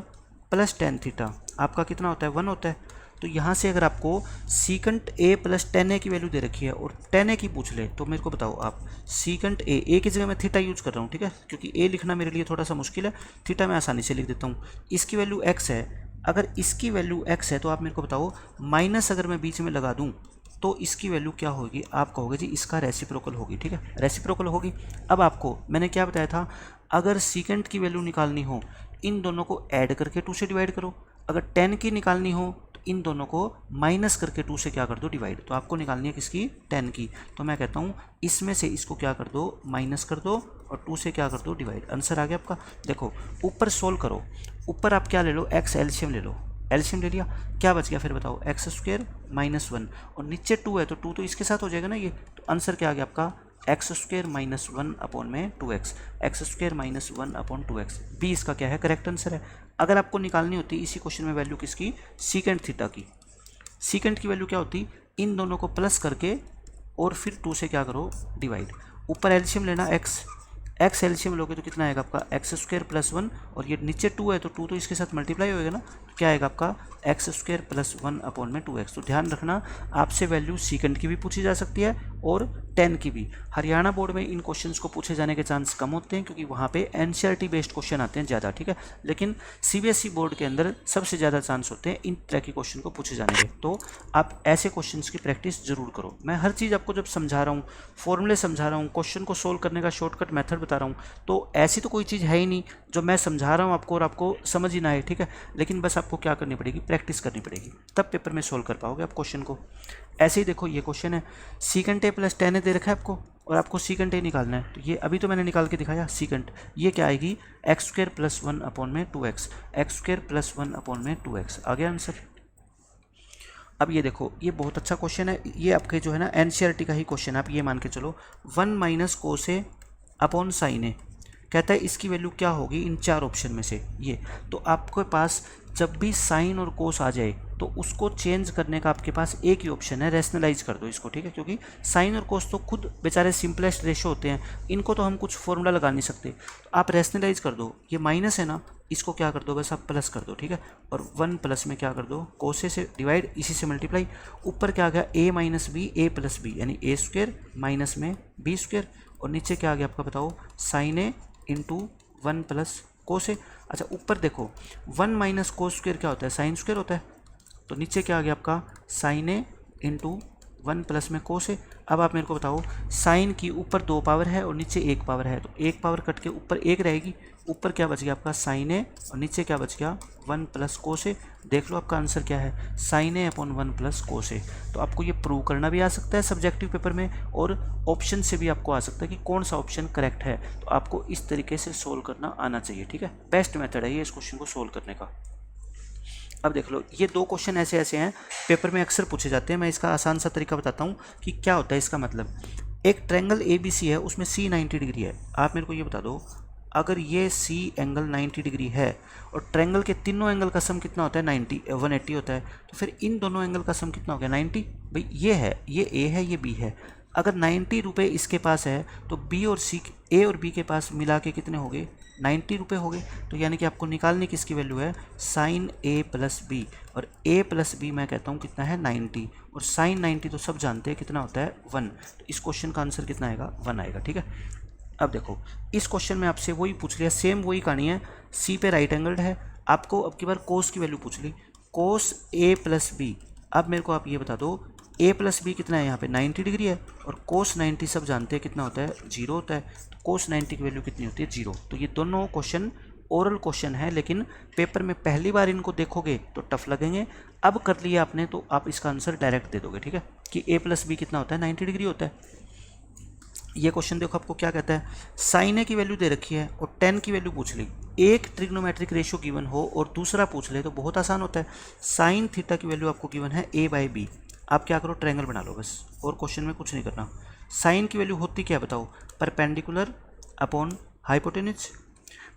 plus tan theta आपका कितना होता है 1 होता है। तो यहाँ से अगर आपको secant a plus tan a की वैल्यू दे रखी है और tan a की पूछ ले, तो मेरे को बताओ आप सीकेंट a की जगह मैं थीटा यूज कर रहा हूँ, ठीक है, क्योंकि a लिखना मेरे लिए थोड़ा सा मुश्किल है, थीटा मैं आसानी से लिख देता हूँ। इसकी वैल्यू x है, अगर इसकी वैल्यू x है तो आप मेरे को बताओ माइनस अगर मैं बीच में लगा दूँ तो इसकी वैल्यू क्या होगी। आप कहोगे जी इसका रेसिप्रोकल होगी, ठीक है, रेसिप्रोकल होगी। अब आपको मैंने क्या बताया था, अगर सीकेंट की वैल्यू निकालनी हो इन दोनों को ऐड करके 2 से डिवाइड करो, अगर tan की निकालनी हो तो इन दोनों को माइनस करके 2 से क्या कर दो डिवाइड। तो आपको निकालनी है किसकी, tan की। तो मैं कहता हूँ इसमें से इसको क्या कर दो माइनस कर दो और 2 से क्या कर दो डिवाइड। आंसर आ गया आपका। देखो ऊपर सोल्व करो, ऊपर आप क्या ले लो x एलसीएम ले लो, एलसीएम ले लिया, क्या बच गया फिर बताओ x² -1, और नीचे 2 है तो 2 तो इसके साथ हो जाएगा ना ये, तो आंसर क्या आ गया आपका x square minus 1/2x, x square minus 1/2x। B इसका क्या है, करेक्ट आंसर है। अगर आपको निकालनी होती इसी क्वेश्चन में वैल्यू किसकी, सीकेंट थीटा की, सीकेंट की वैल्यू क्या होती, इन दोनों को प्लस करके और फिर 2 से क्या करो, डिवाइड। ऊपर एलसीएम लेना एक्स, एक्स एलसीएम लोगे तो कितना आएगा आपका, एक्स स्क्वायर प्लस 1, और ये नीचे 2 है तो 2 तो इसके साथ मल्टीप्लाई होएगा ना, तो क्या आएगा आपका एक्स स्क्वायर प्लस 1/2x। तो ध्यान रखना आपसे वैल्यू सीकेंट की भी पूछी जा सकती है और 10 की भी। हरियाणा बोर्ड में इन क्वेश्चंस को पूछे जाने के चांस कम होते हैं क्योंकि वहाँ पे एनसीईआरटी बेस्ड क्वेश्चन आते हैं ज़्यादा, ठीक है। लेकिन सीबीएसई बोर्ड के अंदर सबसे ज़्यादा चांस होते हैं इन तरह के क्वेश्चन को पूछे जाने के। तो आप ऐसे क्वेश्चन की प्रैक्टिस जरूर करो। मैं हर चीज़ आपको जब समझा रहा हूँ, फॉर्मूले समझा रहा हूँ, क्वेश्चन को सोल्व करने का शॉर्टकट मेथड बता रहा हूँ, तो ऐसी तो कोई चीज़ है ही नहीं जो मैं समझा रहा हूँ आपको और आपको समझ ही ना आए, ठीक है। लेकिन बस आपको क्या करनी पड़ेगी, प्रैक्टिस करनी पड़ेगी, तब पेपर में सोल्व कर पाओगे आप क्वेश्चन को। ऐसे ही देखो ये क्वेश्चन है, सीकेंट ए प्लस 10 दे रखा है आपको और आपको सीकेंट ए निकालना है। तो ये अभी तो मैंने निकाल के दिखाया सीकेंट, ये क्या आएगी, x square plus 1/2x, x square plus 1/2x। आ गया आंसर। अब ये देखो ये बहुत अच्छा क्वेश्चन है, ये आपके जो है ना एनसीईआरटी का ही क्वेश्चन है। आप ये मान के चलो 1 माइनस कोस ए अपॉन साइन ए, कहता है इसकी वैल्यू क्या होगी इन 4 ऑप्शन में से। ये तो आपके पास जब भी साइन और कोस आ जाए तो उसको चेंज करने का आपके पास एक ही ऑप्शन है, रैशनलाइज कर दो इसको, ठीक है। क्योंकि साइन और कोस तो खुद बेचारे सिंपलेस्ट रेशो होते हैं, इनको तो हम कुछ फॉर्मूला लगा नहीं सकते। तो आप रैशनलाइज कर दो, ये माइनस है ना, इसको क्या कर दो, बस आप प्लस कर दो, ठीक है। और 1 प्लस में क्या कर दो, कोसे से डिवाइड, इसी से मल्टीप्लाई। ऊपर क्या आ गया, ए माइनस बी, ए प्लस बी, यानी ए स्क्वायर माइनस में बी स्क्वायर, और नीचे क्या आ गया आपका बताओ, साइन ए इंटू 1 प्लस कोस ए। अच्छा ऊपर देखो 1 माइनस कोस स्क्वायर क्या होता है, साइन स्क्वायर होता है, तो नीचे क्या आ गया आपका साइन ए इंटू 1 प्लस में कोस ए। अब आप मेरे को बताओ, साइन की ऊपर 2 पावर है और नीचे 1 पावर है, तो 1 पावर कट के ऊपर 1 रहेगी, ऊपर क्या बच गया आपका साइन ए और नीचे क्या बच गया 1 प्लस कोस ए। देख लो आपका आंसर क्या है, साइन ए अपॉन 1 प्लस कोस ए। तो आपको ये प्रूव करना भी आ सकता है सब्जेक्टिव पेपर में, और ऑप्शन से भी आपको आ सकता है कि कौन सा ऑप्शन करेक्ट है। तो आपको इस तरीके से सोल्व करना आना चाहिए, ठीक है। बेस्ट मेथड है ये इस क्वेश्चन को सोल्व करने का। अब देख लो ये 2 क्वेश्चन ऐसे ऐसे हैं पेपर में अक्सर पूछे जाते हैं। मैं इसका आसान सा तरीका बताता हूँ कि क्या होता है इसका मतलब। एक ट्रायंगल ABC है, उसमें C 90 डिग्री है। आप मेरे को ये बता दो, अगर ये C एंगल 90 डिग्री है और ट्रायंगल के तीनों एंगल का सम कितना होता है, 180 होता है, तो फिर इन दोनों एंगल का सम कितना हो गया, 90। भाई ये है, ये A है, ये B है। अगर 90 रुपये इसके पास है तो B और C, A और B के पास मिला के कितने हो गए, 90 रुपये हो गए। तो यानी कि आपको निकालने किसकी वैल्यू है, साइन A प्लस बी, और A प्लस बी मैं कहता हूँ कितना है 90, और साइन 90 तो सब जानते हैं कितना होता है 1। तो इस क्वेश्चन का आंसर कितना आएगा, 1 आएगा, ठीक है। अब देखो इस क्वेश्चन में आपसे वही पूछ लिया, सेम वही कहानी है, C पे राइट एंगल्ड है, आपको अब की बार कोस की वैल्यू पूछ ली, कोस A प्लस बी। अब मेरे को आप ये बता दो, A प्लस बी कितना है यहाँ पे 90 डिग्री है, और कोस 90 सब जानते हैं कितना होता है, 0 होता है। तो कोस 90 की वैल्यू कितनी होती है, 0। तो ये दोनों क्वेश्चन ओरल क्वेश्चन है, लेकिन पेपर में पहली बार इनको देखोगे तो टफ लगेंगे। अब कर लिया आपने तो आप इसका आंसर डायरेक्ट दे दोगे, ठीक है, कि A प्लस बी कितना होता है, 90 डिग्री होता है। ये क्वेश्चन देखो आपको क्या कहता है, साइन ए की वैल्यू दे रखी है और 10 की वैल्यू पूछ ली। एक ट्रिग्नोमेट्रिक रेशियो गिवन हो और दूसरा पूछ ले तो बहुत आसान होता है। साइन थीटा की वैल्यू आपको गिवन है A/B, आप क्या करो, ट्रायंगल बना लो बस, और क्वेश्चन में कुछ नहीं करना। साइन की वैल्यू होती क्या है बताओ, परपेंडिकुलर अपॉन हाइपोटेन्यूज।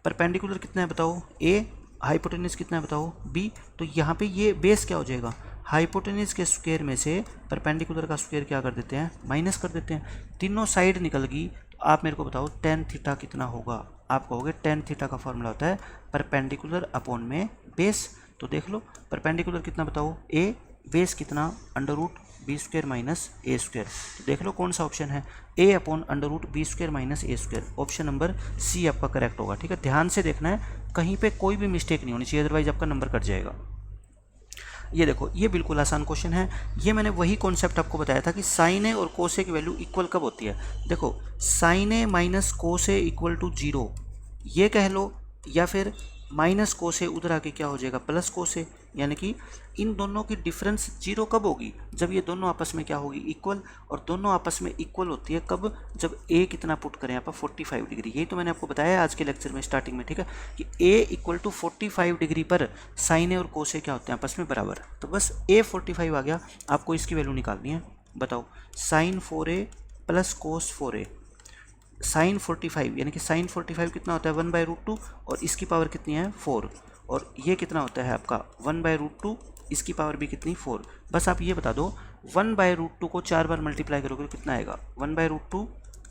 परपेंडिकुलर कितना है बताओ, A, हाइपोटेन्यूज कितना है बताओ, B। तो यहाँ पे ये बेस क्या हो जाएगा, हाइपोटेन्यूज के स्क्वायर में से परपेंडिकुलर का स्क्वायर क्या कर देते हैं, माइनस कर देते हैं। तीनों साइड निकल गई, तो आप मेरे को बताओ टेन थीटा कितना होगा। आप कहोगे टेन थीटा का फॉर्मूला होता है परपेंडिकुलर अपॉन में बेस। तो देख लो परपेंडिकुलर कितना बताओ, A, बेस कितना √b² माइनस a²। तो देख लो कौन सा ऑप्शन है, A upon √b² minus a²। Option number C आपका करेक्ट होगा, ठीक है। ध्यान से देखना है, कहीं पे कोई भी मिस्टेक नहीं होनी चाहिए, अदरवाइज आपका नंबर कट जाएगा। ये देखो ये बिल्कुल आसान क्वेश्चन है। ये मैंने वही कॉन्सेप्ट आपको बताया था कि साइन ए और कोस ए की वैल्यू इक्वल कब होती है। देखो sine a minus cos a equal to 0 ये कह लो, या फिर माइनस कोस ए उधर आके क्या हो जाएगा प्लस कोस ए। यानी कि इन दोनों की डिफरेंस 0 कब होगी, जब ये दोनों आपस में क्या होगी, इक्वल। और दोनों आपस में इक्वल होती है कब, जब ए कितना पुट करें यहाँ पर 45 डिग्री। यही तो मैंने आपको बताया आज के लेक्चर में स्टार्टिंग में, ठीक है, कि ए इक्वल टू 45 डिग्री पर साइन ए और कोस ए क्या होते हैं आपस में बराबर। तो बस ए 45 आ गया, आपको इसकी वैल्यू निकालनी है। बताओ sign 4A plus cos 4a sign 45 यानी कि साइन 45 कितना होता है 1/√2 और इसकी पावर कितनी है 4 और ये कितना होता है आपका 1/√2 इसकी पावर भी कितनी 4। बस आप ये बता दो 1/√2 को 4 बार मल्टीप्लाई करोगे तो कितना आएगा 1/√2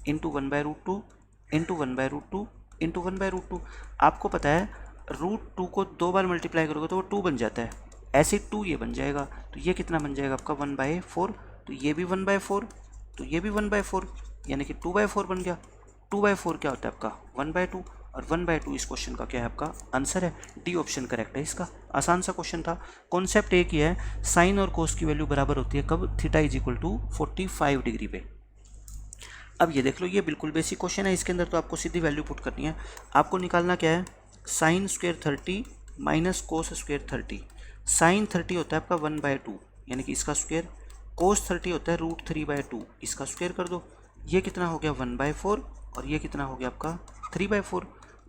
इंटू 1/√2 इंटू 1/√2 इंटू 1/√2। आपको पता है √2 को 2 बार मल्टीप्लाई करोगे तो वो 2 बन जाता है, ऐसे 2 ये बन जाएगा तो ये कितना बन जाएगा आपका 1/4 तो ये भी 1/4 तो ये भी 1/4 यानी कि 2/4 बन गया। 2/4 क्या होता है आपका 1/2 और 1/2 इस क्वेश्चन का क्या है आपका आंसर है। डी ऑप्शन करेक्ट है इसका। आसान सा क्वेश्चन था। कॉन्सेप्ट एक ही है, साइन और कोस की वैल्यू बराबर होती है कब theta is equal to 45 degree पे। अब ये देख लो ये बिल्कुल बेसिक क्वेश्चन है, इसके अंदर तो आपको सीधी वैल्यू पुट करनी है। आपको निकालना क्या है sine square 30 minus cos square 30। Sine 30 होता है आपका 1/2 यानी कि इसका स्क्वायर, कोस 30 होता है √3/2 इसका स्क्वायर कर दो। ये कितना हो गया 1/4 और ये कितना हो गया आपका 3/4।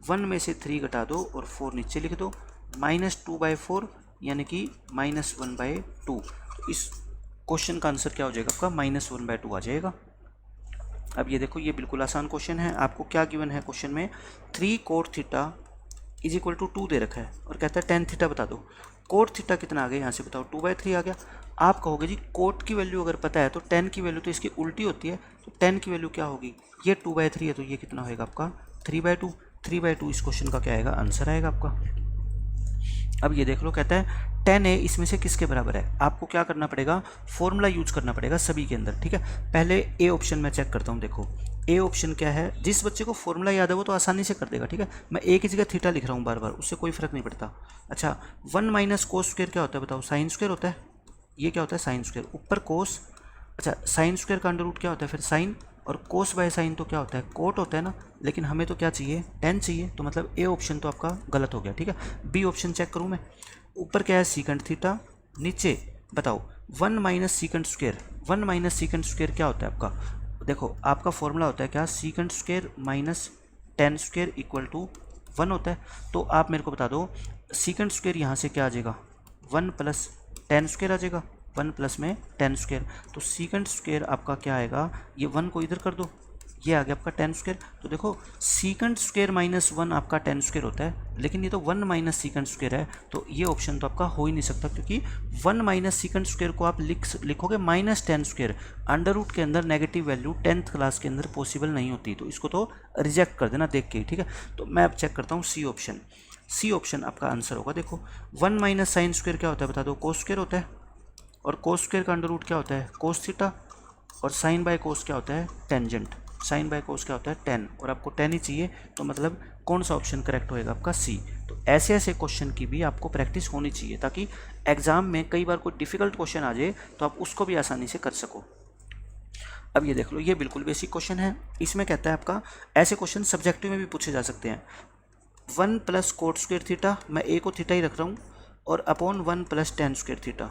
1 में से 3 घटा दो और 4 नीचे लिख दो, -2/4 यानी कि -1/2। इस क्वेश्चन का आंसर क्या हो जाएगा आपका -1/2 आ जाएगा। अब ये देखो ये बिल्कुल आसान क्वेश्चन है। आपको क्या गिवन है क्वेश्चन में 3 cot theta is equal to 2 दे रखा है और कहता है tan थीटा बता दो। कोट थीटा कितना आ गया यहाँ से बताओ 2/3 आ गया। आप कहोगे जी कोट की वैल्यू अगर पता है तो tan की वैल्यू तो इसकी उल्टी होती है, तो tan की वैल्यू क्या होगी ये 2/3 है तो ये कितना होएगा आपका 3/2। 3/2 इस क्वेश्चन का क्या आएगा आंसर आएगा आपका। अब ये देख लो कहता है tan a इसमें से किसके बराबर है। आपको क्या करना पड़ेगा फॉर्मूला यूज करना पड़ेगा सभी के अंदर, ठीक है। पहले ए ऑप्शन में चेक करता हूँ। देखो ए ऑप्शन क्या है, जिस बच्चे को फॉर्मूला याद है वो तो आसानी से कर देगा, ठीक है। मैं ए की जगह थीटा लिख रहा हूँ बार बार, उससे कोई फर्क नहीं पड़ता। अच्छा 1 माइनस कोस स्क्वायर क्या होता है बताओ साइन स्क्वायर होता है, ये क्या होता है साइन स्क्वायर ऊपर कोस। अच्छा साइन स्क्वायर का अंडर रूट क्या होता है फिर साइन, और कोस बाय साइन तो क्या होता है कोट होता है ना, लेकिन हमें तो क्या चाहिए tan चाहिए, तो मतलब ए ऑप्शन तो आपका गलत हो गया, ठीक है। बी ऑप्शन चेक करूँ मैं, ऊपर क्या है सीकेंड थीटा, नीचे बताओ 1 minus secant square. 1 minus secant square क्या होता है आपका, देखो आपका फॉर्मूला होता है क्या secant square minus tan square equal to 1 होता है। तो आप मेरे को बता दो सीकेंड स्क्वायर यहाँ से क्या आ जाएगा 1 प्लस tan स्क्वायर आ जाएगा, 1 प्लस में tan स्क्वायर, तो सीकेंड स्क्वायर आपका क्या आएगा, ये 1 को इधर कर दो, ये आ गया आपका tan स्क्वायर। तो देखो सीकेंड स्क्वायर माइनस 1 आपका tan स्क्वायर होता है, लेकिन ये तो 1 माइनस सीकेंड स्क्वायर है, तो ये ऑप्शन तो आपका हो ही नहीं सकता, क्योंकि 1 माइनस सीकेंड स्क्वायर को आप लिखोगे minus tan square, under root के अंदर नेगेटिव वैल्यू 10th क्लास के अंदर पॉसिबल नहीं होती, तो इसको तो रिजेक्ट कर देना देख के, ठीक है। तो मैं अब चेक करता हूँ सी ऑप्शन। सी ऑप्शन आपका आंसर होगा। देखो 1 माइनस साइन स्क्वायर क्या होता है बता दो कोस स्क्वायर होता है, और कोस स्क्वायर का अंडर रूट क्या होता है कोस थीटा, और साइन बाय कोस क्या होता है टेंजेंट, साइन बाय कोस क्या होता है tan, और आपको tan ही चाहिए, तो मतलब कौन सा ऑप्शन करेक्ट होएगा आपका सी। तो ऐसे ऐसे क्वेश्चन की भी आपको प्रैक्टिस होनी चाहिए, ताकि एग्जाम में कई बार कोई डिफिकल्ट क्वेश्चन आ जाए तो आप उसको भी आसानी से कर सको। अब ये देख लो ये बिल्कुल बेसिक क्वेश्चन है। इसमें कहता है आपका ऐसे क्वेश्चन सब्जेक्टिव में भी पूछे जा सकते हैं। 1 प्लस कोट स्क्वायर थीटा, मैं ए को थीटा ही रख रहा हूँ, और upon 1 plus tan square theta.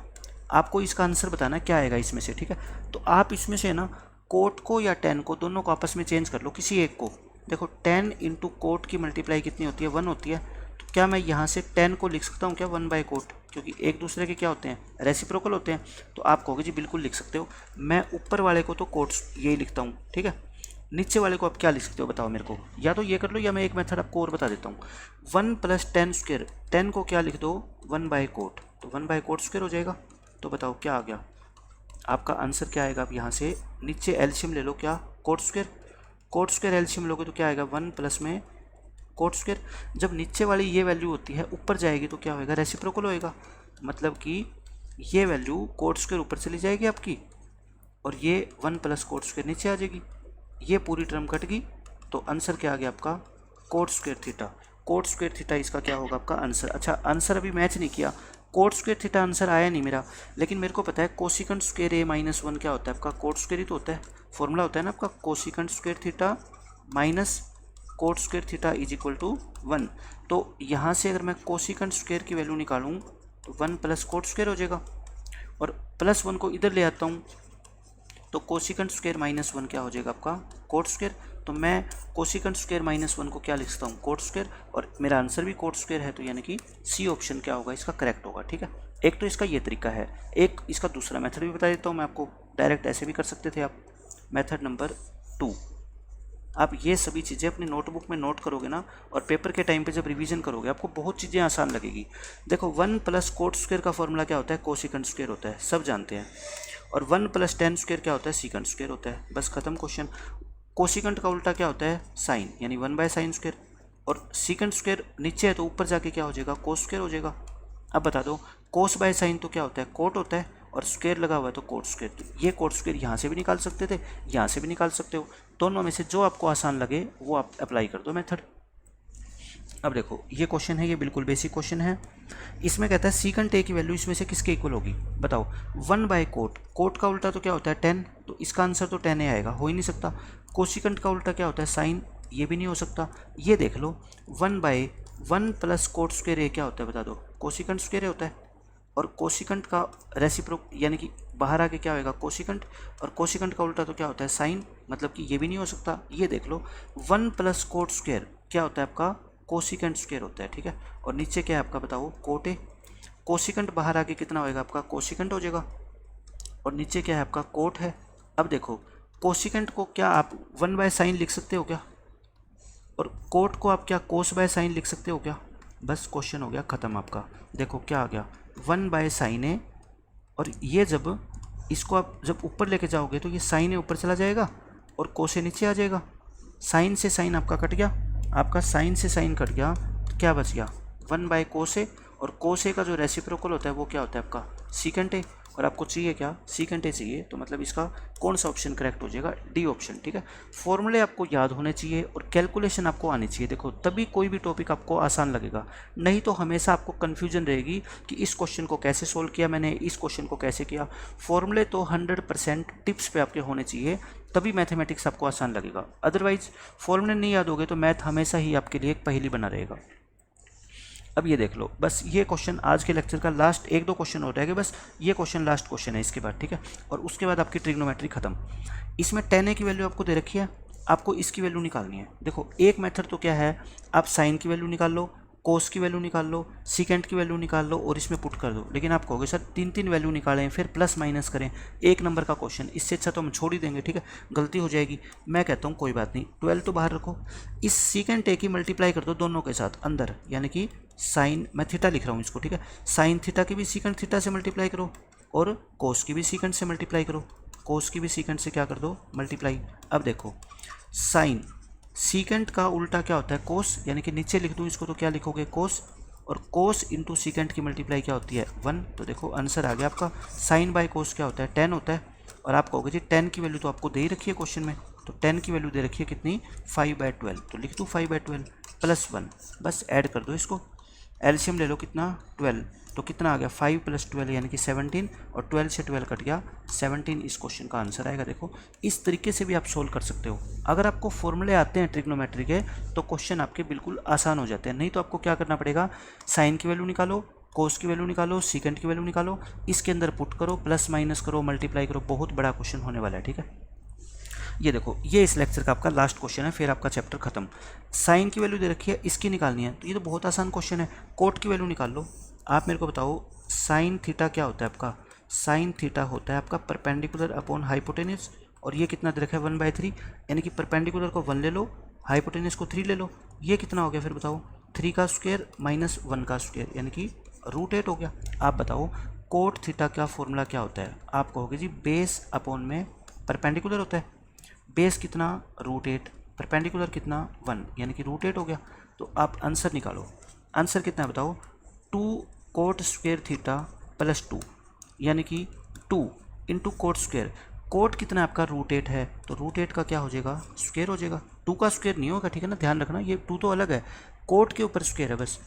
आपको इसका आंसर बताना क्या आएगा इसमें से, ठीक है। तो आप इसमें से ना कोट को या tan को दोनों को आपस में चेंज कर लो, किसी एक को। देखो tan इंटू कोट की मल्टीप्लाई कितनी होती है 1 होती है, तो क्या मैं यहाँ से tan को लिख सकता हूँ क्या 1 बाय कोट, क्योंकि एक दूसरे के क्या होते हैं रेसिप्रोकल होते हैं। तो आप कहोगे जी बिल्कुल लिख सकते हो। मैं ऊपर वाले को तो कोट यही लिखता हूँ, ठीक है। नीचे वाले को आप क्या लिख सकते हो बताओ मेरे को, या तो ये कर लो या मैं एक मेथड आपको और बता देता हूँ। 1 प्लस tan स्क्वायर, tan को क्या लिख दो 1 बाय कोट, तो 1 बाय कोट स्क्वायर हो जाएगा। तो बताओ क्या आ गया आपका आंसर क्या आएगा। आप यहाँ से नीचे एलसीएम ले लो, क्या coat square, coat square LCM लोगे तो क्या आएगा 1 प्लस में कोट स्क्वायर। जब नीचे वाली ये वैल्यू होती है ऊपर जाएगी तो क्या होएगा रेसिप्रोकल होएगा, मतलब कि ये वैल्यू कोट स्क्वायर ऊपर चली जाएगी आपकी, और ये 1 प्लस कोट स्क्वायर नीचे आ जाएगी, ये पूरी टर्म कट गई। तो आंसर क्या आ गया आपका coat square theta. Coat square theta इसका क्या होगा आपका आंसर। अच्छा आंसर अभी मैच नहीं किया, कोट स्क्वायर थीटा आंसर आया नहीं मेरा, लेकिन मेरे को पता है कोसिकेंट स्क्वायर ए माइनस 1 क्या होता है आपका कोट स्क्वायर ही तो होता है। फॉर्मूला होता है ना आपका cosecant square theta minus cot square theta is equal to 1। तो यहाँ से अगर मैं कोसिकेंट स्क्वायर की वैल्यू निकालूँ तो 1 प्लस कोट स्क्वायर हो जाएगा, और प्लस 1 को इधर ले आता हूँ तो कोसिकेंट स्क्वायर माइनस 1 क्या हो जाएगा आपका कोट स्क्वायर। तो मैं कोसिकेंट स्क्वायर माइनस 1 को क्या लिख सकता हूँ कोट स्क्वायर, और मेरा आंसर भी कोट स्क्वायर है, तो यानी कि सी ऑप्शन क्या होगा इसका करेक्ट होगा, ठीक है। एक तो इसका ये तरीका है, एक इसका दूसरा मेथड भी बता देता हूँ मैं आपको, डायरेक्ट ऐसे भी कर सकते थे आप। Method number 2। आप ये सभी चीज़ें अपनी नोटबुक में नोट करोगे ना, और पेपर के टाइम पे जब रिवीजन करोगे आपको बहुत चीज़ें आसान लगेगी। देखो 1 प्लस कोट स्क्वायर का फॉर्मूला क्या होता है, कोसिकेंट स्क्वायर होता है, सब जानते हैं। और 1 प्लस टेन स्क्वायर क्या होता है, सीकेंट स्क्वायर होता है। बस खत्म क्वेश्चन। कोसिकेंट का उल्टा क्या होता है, साइन, यानी 1 बाय साइन स्क्वायर। और सीकेंट स्क्वायर नीचे है तो ऊपर जाके क्या हो जाएगा, कोस स्क्वायर हो जाएगा। अब बता दो, कोस बाय साइन तो क्या होता है, कोट होता है, और स्क्वायर लगा हुआ है तो कोट स्क्वायर। तो ये कोट स्क्वायर यहाँ से भी निकाल सकते थे, यहाँ से भी निकाल सकते हो। दोनों में से जो आपको आसान लगे वो आप अप्लाई कर दो मेथड। अब देखो ये क्वेश्चन है, ये बिल्कुल बेसिक क्वेश्चन है। इसमें कहता है सीकेंट ए की वैल्यू इसमें से किसके इक्वल होगी, बताओ। 1 बाय कोट, कोट का उल्टा तो क्या होता है 10, तो इसका आंसर तो 10 ए आएगा, हो ही नहीं सकता। कोसिकेंट का उल्टा क्या होता है, साइन, ये भी नहीं हो सकता। ये देख लो 1 बाय 1 प्लस कोट स्क्वायर ए क्या होता है, बता दो, कोसिकेंट स्क्वायर होता है। और कोसिकेंट का रेसिप्रोक यानी कि बाहर आके क्या होएगा, कोसिकेंट, और कोसिकेंट का उल्टा तो क्या होता है, साइन, मतलब कि ये भी नहीं हो सकता। ये देख लो 1 प्लस कोट स्क्वायर क्या होता है आपका, कोसिकेंट स्क्वायर होता है, ठीक है। और नीचे क्या है आपका, बताओ, कोट ए। कोसिकेंट बाहर आके कितना होएगा आपका, कोसिकेंट हो जाएगा। और नीचे क्या है आपका, कोट है। अब देखो कोसिकेंट को क्या आप 1 बाय साइन लिख सकते हो क्या, और कोट को आप क्या कोस बाय साइन लिख सकते हो क्या। बस क्वेश्चन हो गया ख़त्म आपका। देखो क्या आ गया, 1 बाय साइन है, और ये जब इसको आप जब ऊपर लेके जाओगे तो ये साइन है ऊपर चला जाएगा और कोसे नीचे आ जाएगा। साइन से साइन आपका कट गया, आपका साइन से साइन कट गया, तो क्या बच गया, 1 बाय कोसे। और कोसे का जो रेसिप्रोकल होता है वो क्या होता है आपका, सीकेंट ए। और आपको चाहिए क्या, सीकेंट ए चाहिए, तो मतलब इसका कौन सा ऑप्शन करेक्ट हो जाएगा, डी ऑप्शन, ठीक है। फॉर्मूले आपको याद होने चाहिए और कैलकुलेशन आपको आनी चाहिए। देखो तभी कोई भी टॉपिक आपको आसान लगेगा, नहीं तो हमेशा आपको कन्फ्यूजन रहेगी कि इस क्वेश्चन को कैसे सोल्व किया मैंने, इस क्वेश्चन को कैसे किया। फॉर्मूले तो 100% टिप्स पे आपके होने चाहिए, तभी मैथमेटिक्स आपको आसान लगेगा। अदरवाइज फॉर्मूले नहीं याद होगे तो मैथ हमेशा ही आपके लिए एक पहेली बना रहेगा। अब ये देख लो, बस ये क्वेश्चन आज के लेक्चर का लास्ट, 1-2 क्वेश्चन हो जाएगा, बस ये क्वेश्चन लास्ट क्वेश्चन है इसके बाद, ठीक है। और उसके बाद आपकी ट्रिग्नोमेट्री खत्म। इसमें 10 की वैल्यू आपको दे रखी है, आपको इसकी वैल्यू निकालनी है। देखो एक मेथड तो क्या है, आप साइन की वैल्यू निकाल लो, कोस की वैल्यू निकाल लो, सीकेंट की वैल्यू निकाल लो और इसमें पुट कर दो। लेकिन आप कहोगे सर 3-3 वैल्यू निकालें फिर प्लस माइनस करें, 1 नंबर का क्वेश्चन, इससे अच्छा तो हम छोड़ ही देंगे, ठीक है, गलती हो जाएगी। मैं कहता हूँ कोई बात नहीं, 12 तो बाहर रखो, इस सीकेंट ए की मल्टीप्लाई कर दो दोनों के साथ अंदर, यानी कि साइन, मैं थीटा लिख रहा हूँ इसको, ठीक है, साइन थीटा की भी सीकेंट थीटा से मल्टीप्लाई करो और कोस की भी सीकेंट से मल्टीप्लाई करो, कोस की भी सीकेंट से क्या कर दो, मल्टीप्लाई। अब देखो साइन, सीकेंट का उल्टा क्या होता है, कोस, यानी कि नीचे लिख दूँ इसको तो क्या लिखोगे, कोस, और कोस इंटू सीकेंट की मल्टीप्लाई क्या होती है, 1। तो देखो आंसर आ गया आपका, साइन बाय कोस क्या होता है, 10 होता है। और आप कहोगे जी 10 की वैल्यू तो आपको दे ही रखी है क्वेश्चन में, तो 10 की वैल्यू दे रखी है कितनी, 5/12, तो लिख दूँ 5/12 प्लस 1, बस ऐड कर दो इसको, एलसीएम ले लो कितना, 12, तो कितना आ गया 5 + 12 यानी कि 17, और 12 से 12 कट गया 17, इस क्वेश्चन का आंसर आएगा। देखो इस तरीके से भी आप सोल्व कर सकते हो। अगर आपको फॉर्मूले आते हैं ट्रिग्नोमेट्री के तो क्वेश्चन आपके बिल्कुल आसान हो जाते हैं, नहीं तो आपको क्या करना पड़ेगा, साइन की वैल्यू निकालो, कोस की वैल्यू निकालो, सीकेंट की वैल्यू निकालो, इसके अंदर पुट करो, प्लस माइनस करो, मल्टीप्लाई करो, बहुत बड़ा क्वेश्चन होने वाला है, ठीक है। ये देखो ये इस लेक्चर का आपका लास्ट क्वेश्चन है, फिर आपका चैप्टर खत्म। साइन की वैल्यू दे रखी है, इसकी निकालनी है, तो ये तो बहुत आसान क्वेश्चन है। कोट की वैल्यू निकाल लो। आप मेरे को बताओ साइन थीटा क्या होता है आपका, साइन थीटा होता है आपका परपेंडिकुलर अपॉन हाइपोटेन्यूज, और ये कितना दे रखा है 1/3, यानी कि परपेंडिकुलर को 1 ले लो, हाइपोटेन्यूज को 3 ले लो, ये कितना हो गया फिर बताओ, 3 का स्क्वायर माइनस 1 का स्क्वायर, यानी कि √8 हो गया। आप बताओ कोट थीटा का फॉर्मूला क्या होता है, आप कहोगे जी बेस अपॉन में परपेंडिकुलर होता है, बेस कितना √8, परपेंडिकुलर कितना 1, यानी कि √8 हो गया। तो आप आंसर निकालो, आंसर कितना है बताओ, 2 कोट स्क्वायर थीटा प्लस 2, यानी कि 2 इंटू कोट स्क्वायर, कोट कितना आपका √8 है, तो √8 का क्या हो जाएगा, स्क्वायर हो जाएगा, 2 का स्क्वायर नहीं होगा, ठीक है ना, ध्यान रखना, ये 2 तो अलग है, कोट के ऊपर स्क्वायर है बस।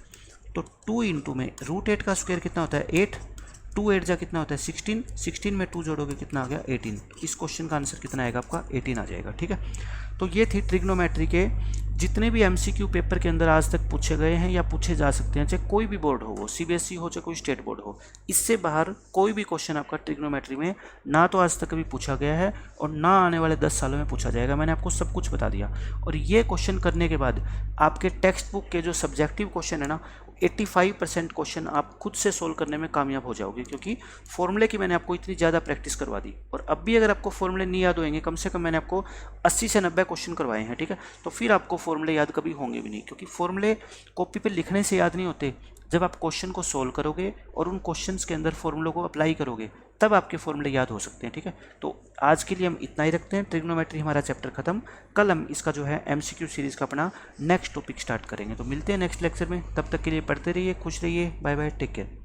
तो 2 इंटू में √8 का स्क्वायर कितना होता है 8, 2 8 जा कितना होता है 16, 16 में 2 जोड़ोगे कितना आ गया 18, इस क्वेश्चन का आंसर कितना आएगा आपका 18 आ जाएगा, ठीक है। तो ये थी ट्रिग्नोमेट्री के जितने भी एमसीक्यू पेपर के अंदर आज तक पूछे गए हैं या पूछे जा सकते हैं, चाहे कोई भी बोर्ड हो, वो सीबीएसई हो चाहे कोई स्टेट बोर्ड हो, इससे बाहर कोई भी क्वेश्चन आपका ट्रिग्नोमेट्री में ना तो आज तक कभी पूछा गया है और ना आने वाले 10 सालों में पूछा जाएगा। मैंने आपको सब कुछ बता दिया। और ये क्वेश्चन करने के बाद आपके टेक्स्ट बुक के जो सब्जेक्टिव क्वेश्चन है ना, 85% क्वेश्चन आप खुद से सोल्व करने में कामयाब हो जाओगे, क्योंकि फॉर्मूले की मैंने आपको इतनी ज़्यादा प्रैक्टिस करवा दी। और अब भी अगर आपको फॉर्मूले नहीं याद होंगे, कम से कम मैंने आपको 80 से 90 क्वेश्चन करवाए हैं, ठीक है, तो फिर आपको फॉर्मूले याद कभी होंगे भी नहीं, क्योंकि फॉर्मूले कॉपी पे लिखने से याद नहीं होते। जब आप क्वेश्चन को सोल्व करोगे और उन क्वेश्चंस के अंदर फॉर्मूलों को अप्लाई करोगे, तब आपके फॉर्मूले याद हो सकते हैं, ठीक है। तो आज के लिए हम इतना ही रखते हैं। ट्रिग्नोमेट्री हमारा चैप्टर खत्म। कल हम इसका जो है MCQ सीरीज़ का अपना नेक्स्ट टॉपिक स्टार्ट करेंगे। तो मिलते हैं नेक्स्ट लेक्चर में, तब तक के लिए पढ़ते रहिए, खुश रहिए, बाय बाय, टेक केयर।